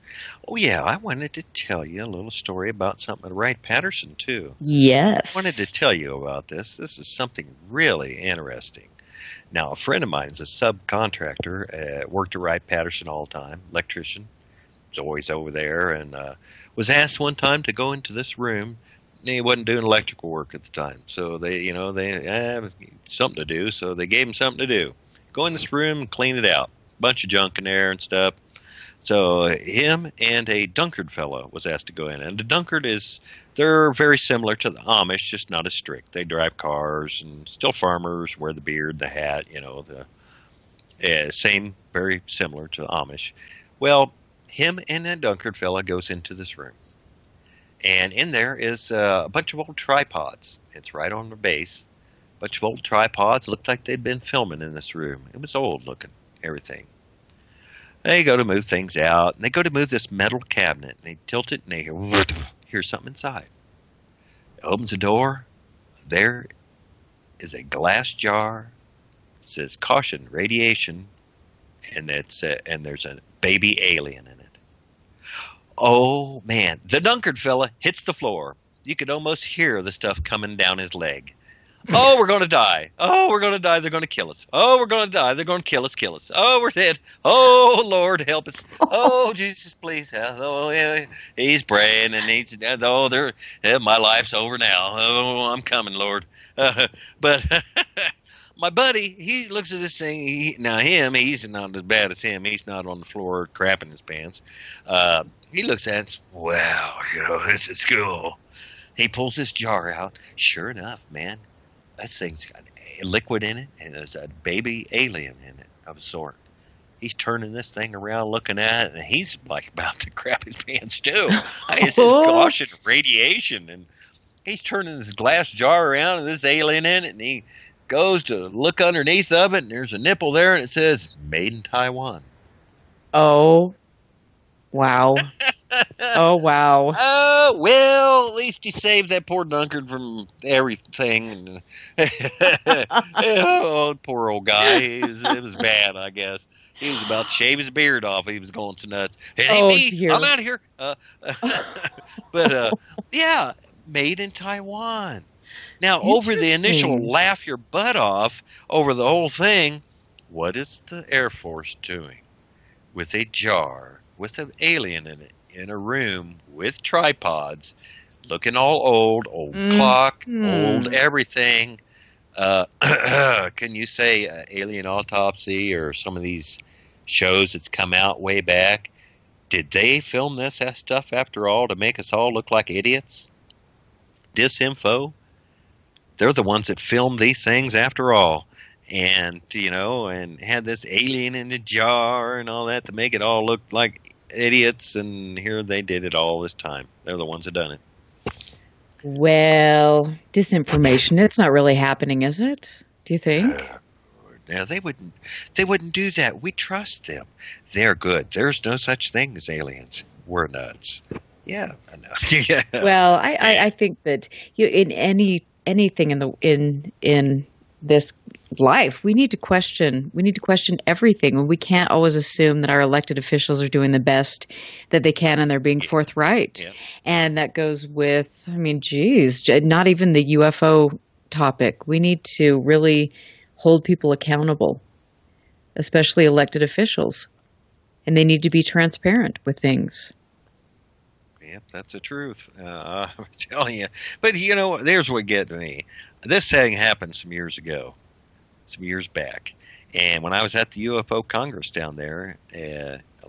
Oh, yeah, I wanted to tell you a little story about something at Wright-Patterson, too. Yes. I wanted to tell you about this. This is something really interesting. Now, a friend of mine is a subcontractor, worked at Wright-Patterson all the time, electrician. Was always over there, and was asked one time to go into this room. He wasn't doing electrical work at the time, so they had something to do, so they gave him something to do. Go in this room and clean it out. Bunch of junk in there and stuff. So him and a Dunkard fellow was asked to go in. And the Dunkard they're very similar to the Amish, just not as strict. They drive cars and still farmers, wear the beard, the hat, same, very similar to the Amish. Well, him and that Dunkard fella goes into this room. And in there is a bunch of old tripods. It's right on the base. A bunch of old tripods. Looked like they'd been filming in this room. It was old looking, everything. They go to move things out, and they go to move this metal cabinet. And they tilt it, and they hear something inside. It opens the door. There is a glass jar. It says, "Caution, radiation," and there's a baby alien in it. Oh, man. The Dunkard fella hits the floor. You could almost hear the stuff coming down his leg. Oh, we're going to die. Oh, we're going to die. They're going to kill us. Oh, we're going to die. They're going to kill us. Oh, we're dead. Oh, Lord, help us. Oh, Jesus, please. Oh, yeah. He's praying, and my life's over now. Oh, I'm coming, Lord. But my buddy, he looks at this thing. He's not as bad as him. He's not on the floor crapping his pants. He looks at it and says, wow, this is cool. He pulls this jar out. Sure enough, man, that thing's got liquid in it, and there's a baby alien in it of a sort. He's turning this thing around, looking at it, and he's like about to crap his pants too. It says caution, radiation, and he's turning this glass jar around, and this alien in it, and he goes to look underneath of it, and there's a nipple there, and it says "Made in Taiwan." Oh, wow. Oh, wow. Oh, well, at least he saved that poor Dunkard from everything. Oh, poor old guy. It was bad, I guess. He was about to shave his beard off. He was going so nuts. It ain't me. Dear. I'm out of here. But, yeah, made in Taiwan. Now, over the initial laugh your butt off over the whole thing, what is the Air Force doing with a jar with an alien in it in a room with tripods, looking all old clock, old everything? Can you say Alien Autopsy or some of these shows that's come out way back? Did they film this stuff after all to make us all look like idiots? Disinfo? They're the ones that filmed these things after all. And, and had this alien in the jar and all that to make it all look like idiots. And here they did it all this time. They're the ones that done it. Well, disinformation, it's not really happening, is it? Do you think? Now, they wouldn't do that. We trust them. They're good. There's no such thing as aliens. We're nuts. Yeah, I know. Yeah. Well, I think that in anything in this life, we need to question everything, and we can't always assume that our elected officials are doing the best that they can and they're being forthright. Yeah. And that goes with, not even the UFO topic. We need to really hold people accountable, especially elected officials, and they need to be transparent with things. Yep, that's the truth. I'm telling you. But, there's what gets me. This thing happened some years back. And when I was at the UFO Congress down there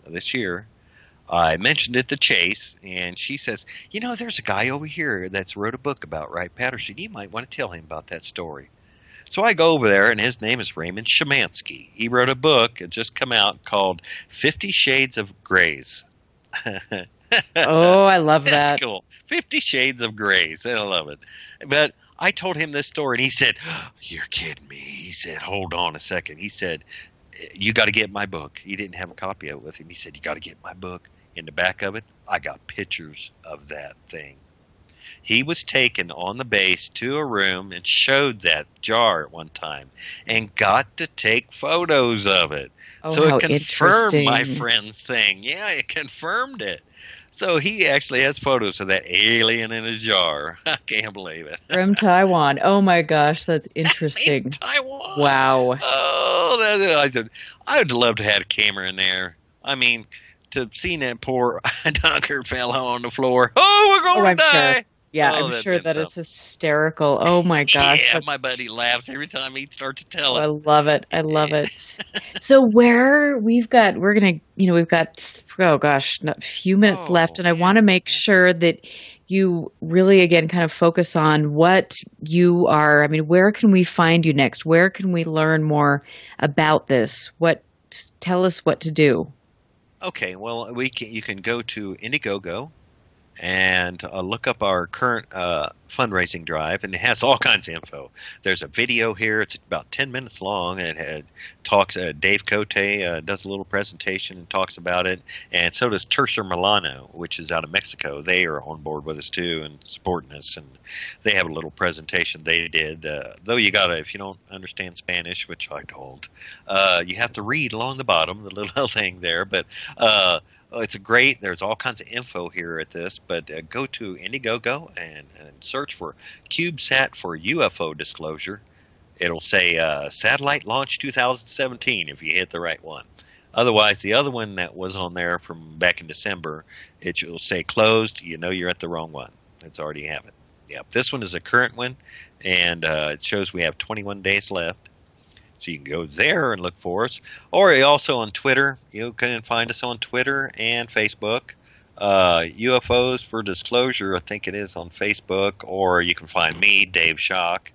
this year, I mentioned it to Chase, and she says, there's a guy over here that's wrote a book about Wright-Patterson. You might want to tell him about that story. So I go over there, and his name is Raymond Shemansky. He wrote a book, it just come out, called 50 Shades of Grays. Oh, I love that. That's cool. 50 Shades of Grays. I love it. But I told him this story, and he said, you're kidding me. He said, hold on a second. He said, you got to get my book. He didn't have a copy of it with him. He said, you got to get my book. In the back of it, I got pictures of that thing. He was taken on the base to a room and showed that jar at one time and got to take photos of it. Oh, so how it confirmed my interesting. friend's thing. Yeah, it confirmed it. So he actually has photos of that alien in a jar. I can't believe it. From Taiwan. Oh my gosh, that's interesting. Taiwan. Wow. Oh, I would love to have a camera in there. I mean, to see that poor Dunker fellow on the floor. Oh, we're going to die. Sure. Yeah, Oh, I'm that'd sure been that is something. hysterical. Oh my gosh. Yeah, my buddy laughs every time he starts to tell I it. love it. I love it. So we've got, oh gosh, a few minutes left, and I want to make sure that you really, again, kind of focus on what you are. I mean, where can we find you next? Where can we learn more about this? Tell us what to do. Okay, well, you can go to Indiegogo and look up our current fundraising drive, and it has all kinds of info. There's a video here. It's about 10 minutes long, and it talks. Dave Cote does a little presentation and talks about it, and so does Tercer Milano, which is out of Mexico. They are on board with us too and supporting us, and they have a little presentation they did. Though you gotta, if you don't understand Spanish, which I don't, you have to read along the bottom, the little thing there, but. It's great. There's all kinds of info here at this, but go to Indiegogo and search for CubeSat for UFO disclosure. It'll say Satellite Launch 2017 if you hit the right one. Otherwise, the other one that was on there from back in December, it will say closed. You know you're at the wrong one. It's already have it. Yep. This one is a current one, and it shows we have 21 days left. So you can go there and look for us. Or also on Twitter. You can find us on Twitter and Facebook. UFOs for Disclosure, I think it is on Facebook. Or you can find me, Dave Schock,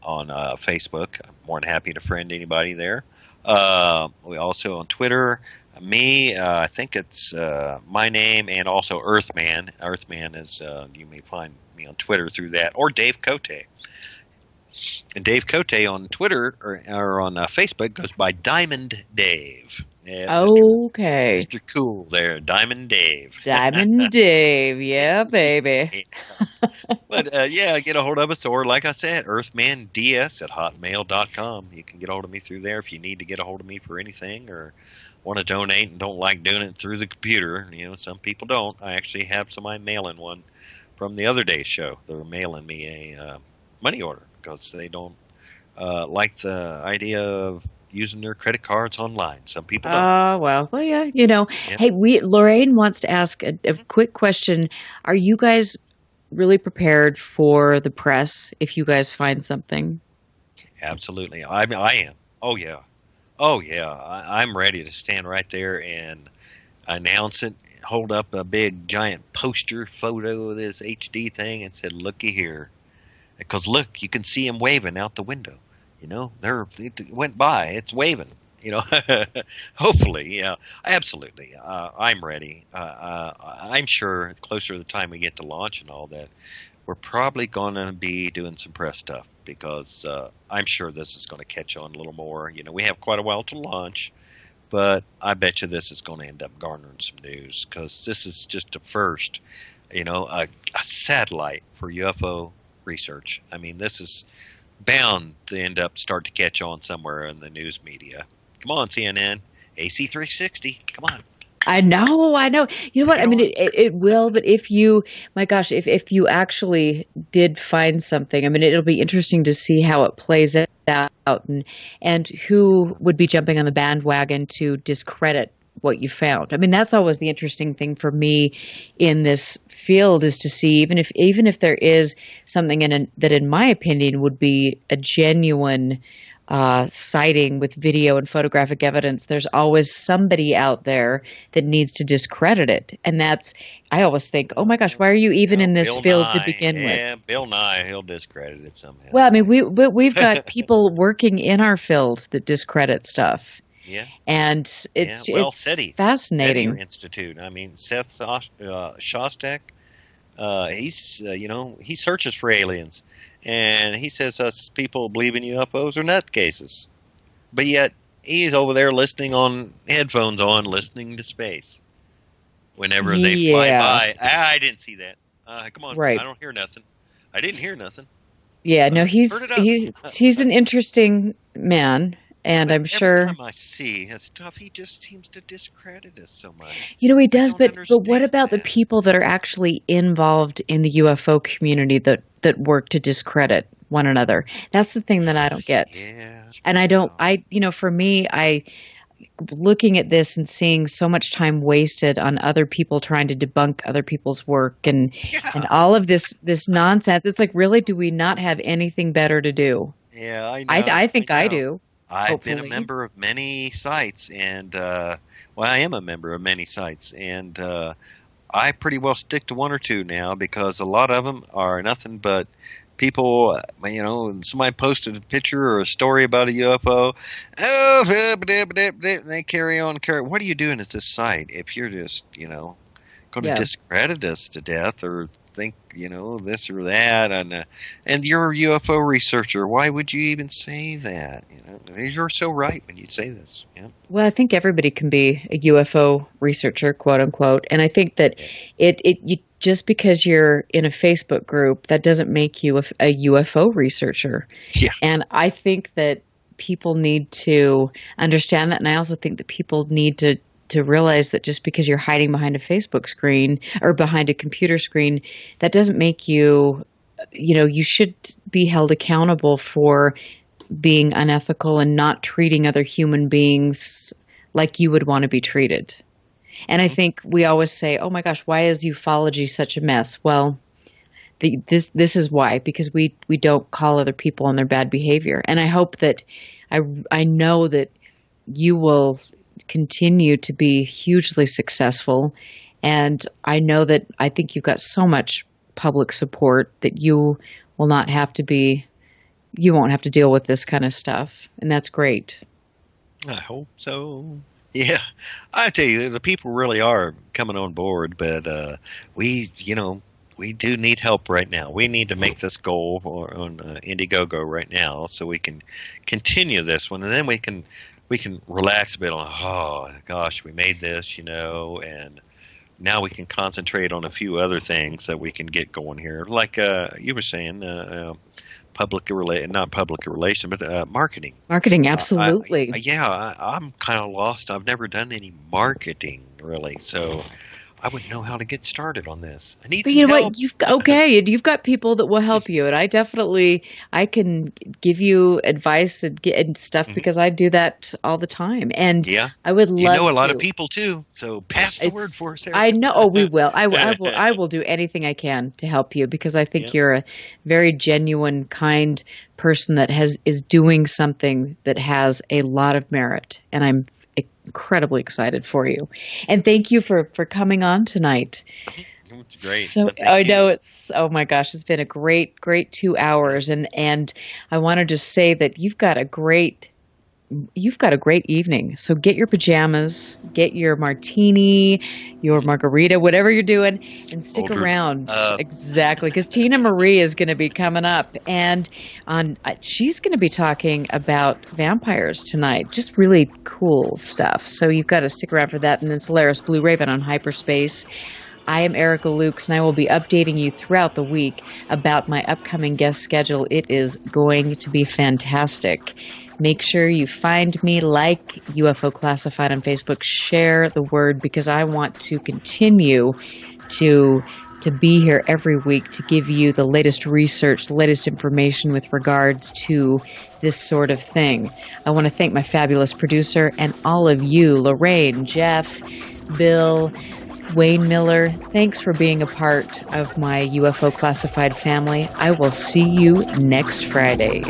on Facebook. I'm more than happy to friend anybody there. We also on Twitter. Me, I think it's my name, and also Earthman. Earthman is, you may find me on Twitter through that. Or Dave Cote. And Dave Cote on Twitter or on Facebook goes by Diamond Dave. Yeah, Okay. Mr. Cool there, Diamond Dave. Diamond Dave. Yeah, baby. But yeah, get a hold of us, or like I said, earthmands@hotmail.com. You can get a hold of me through there if you need to get a hold of me for anything or want to donate and don't like doing it through the computer. You know, some people don't. I actually have somebody mailing one from the other day's show. They're mailing me a money order because they don't like the idea of using their credit cards online. Some people don't. Well, yeah, you know. Yeah. Hey, Lorraine wants to ask a quick question. Are you guys really prepared for the press if you guys find something? Absolutely. I am. Oh, yeah. Oh, yeah. I'm ready to stand right there and announce it, hold up a big, giant poster photo of this HD thing and said, looky here. Because, look, you can see him waving out the window. You know, it went by. It's waving. You know, hopefully, yeah, absolutely. I'm ready. I'm sure closer to the time we get to launch and all that, we're probably going to be doing some press stuff because I'm sure this is going to catch on a little more. You know, we have quite a while to launch, but I bet you this is going to end up garnering some news because this is just a first, you know, a satellite for UFO research. I mean, this is bound to start to catch on somewhere in the news media. Come on, CNN, AC360, come on. I know. You know what? I mean, it will, but if you actually did find something, I mean, it'll be interesting to see how it plays out and who would be jumping on the bandwagon to discredit what you found. I mean, that's always the interesting thing for me in this field is to see even if there is something that in my opinion would be a genuine sighting with video and photographic evidence, there's always somebody out there that needs to discredit it. And I always think, oh my gosh, why are you even in this field to begin with? Yeah, Bill Nye, he'll discredit it somehow. Well, I mean, we've got people working in our field that discredit stuff. Yeah, and it's fascinating. SETI Institute. I mean, Seth Shostak. He searches for aliens, and he says us people believe in UFOs are nutcases, but yet he's over there listening on headphones listening to space. Whenever they fly by, I didn't see that. Come on. Right. I don't hear nothing. I didn't hear nothing. Yeah, no, he's an interesting man, and I'm sure. Every time I see his stuff, he just seems to discredit us so much. You know, he does, but what about the people that are actually involved in the UFO community that work to discredit one another? That's the thing that I don't get. Yeah. And for me, looking at this and seeing so much time wasted on other people trying to debunk other people's work and all of this nonsense, it's like, really, do we not have anything better to do? Yeah, I know. I think I do. I've been a member of many sites, and I am a member of many sites, and I pretty well stick to one or two now because a lot of them are nothing but people, somebody posted a picture or a story about a UFO. They carry on. What are you doing at this site if you're just, going to discredit us to death or think, this or that? And you're a UFO researcher. Why would you even say that? You're so right when you say this. Yeah. Well, I think everybody can be a UFO researcher, quote unquote. And I think that you just because you're in a Facebook group, that doesn't make you a UFO researcher. Yeah. And I think that people need to understand that. And I also think that people need to realize that just because you're hiding behind a Facebook screen or behind a computer screen, that doesn't make you, you should be held accountable for being unethical and not treating other human beings like you would want to be treated. And I think we always say, oh my gosh, why is ufology such a mess? Well, this is why, because we don't call other people on their bad behavior. And I hope that I know that you will continue to be hugely successful. And I think you've got so much public support that you won't have to deal with this kind of stuff. And that's great. I hope so. Yeah, I tell you, the people really are coming on board, but we do need help right now. We need to make this goal on Indiegogo right now, so we can continue this one, and then we can relax a bit on. Oh gosh, we made this, and now we can concentrate on a few other things that we can get going here, like you were saying. Not public relation, but marketing. Marketing, absolutely. I'm kind of lost. I've never done any marketing really, so I wouldn't know how to get started on this. I need some help. You've got people that will help you, and I can give you advice and stuff because I do that all the time. And I would love. A lot of people too, so pass the word for us, Sarah. I know. Oh, we will. I will do anything I can to help you because I think you're a very genuine, kind person that is doing something that has a lot of merit, and I'm incredibly excited for you. And thank you for coming on tonight. It's great. So I know oh my gosh, it's been a great 2 hours. And I want to just say that you've got a great evening. So get your pajamas, get your martini, your margarita, whatever you're doing, and stick around. Exactly. Because Tina Marie is going to be coming up, and she's going to be talking about vampires tonight. Just really cool stuff. So you've got to stick around for that. And then Solaris Blue Raven on Hyperspace. I am Erica Lukes, and I will be updating you throughout the week about my upcoming guest schedule. It is going to be fantastic. Make sure you find me, like UFO Classified on Facebook, share the word, because I want to continue to be here every week to give you the latest research, the latest information with regards to this sort of thing. I want to thank my fabulous producer and all of you, Lorraine, Jeff, Bill, Wayne Miller. Thanks for being a part of my UFO Classified family. I will see you next Friday.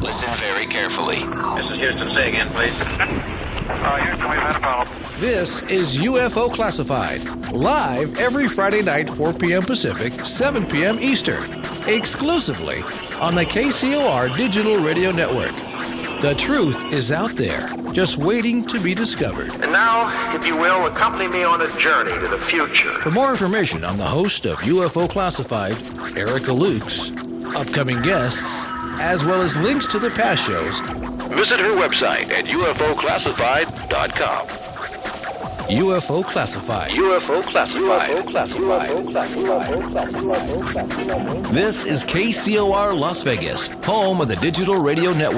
Listen very carefully. This is Houston. Say again, please. Houston, we've had a problem. This is UFO Classified, live every Friday night, 4 p.m. Pacific, 7 p.m. Eastern, exclusively on the KCOR Digital Radio Network. The truth is out there, just waiting to be discovered. And now, if you will, accompany me on a journey to the future. For more information on the host of UFO Classified, Erica Lukes, upcoming guests, as well as links to the past shows, visit her website at ufoclassified.com. UFO Classified. UFO Classified. This is KCOR Las Vegas, home of the Digital Radio Network.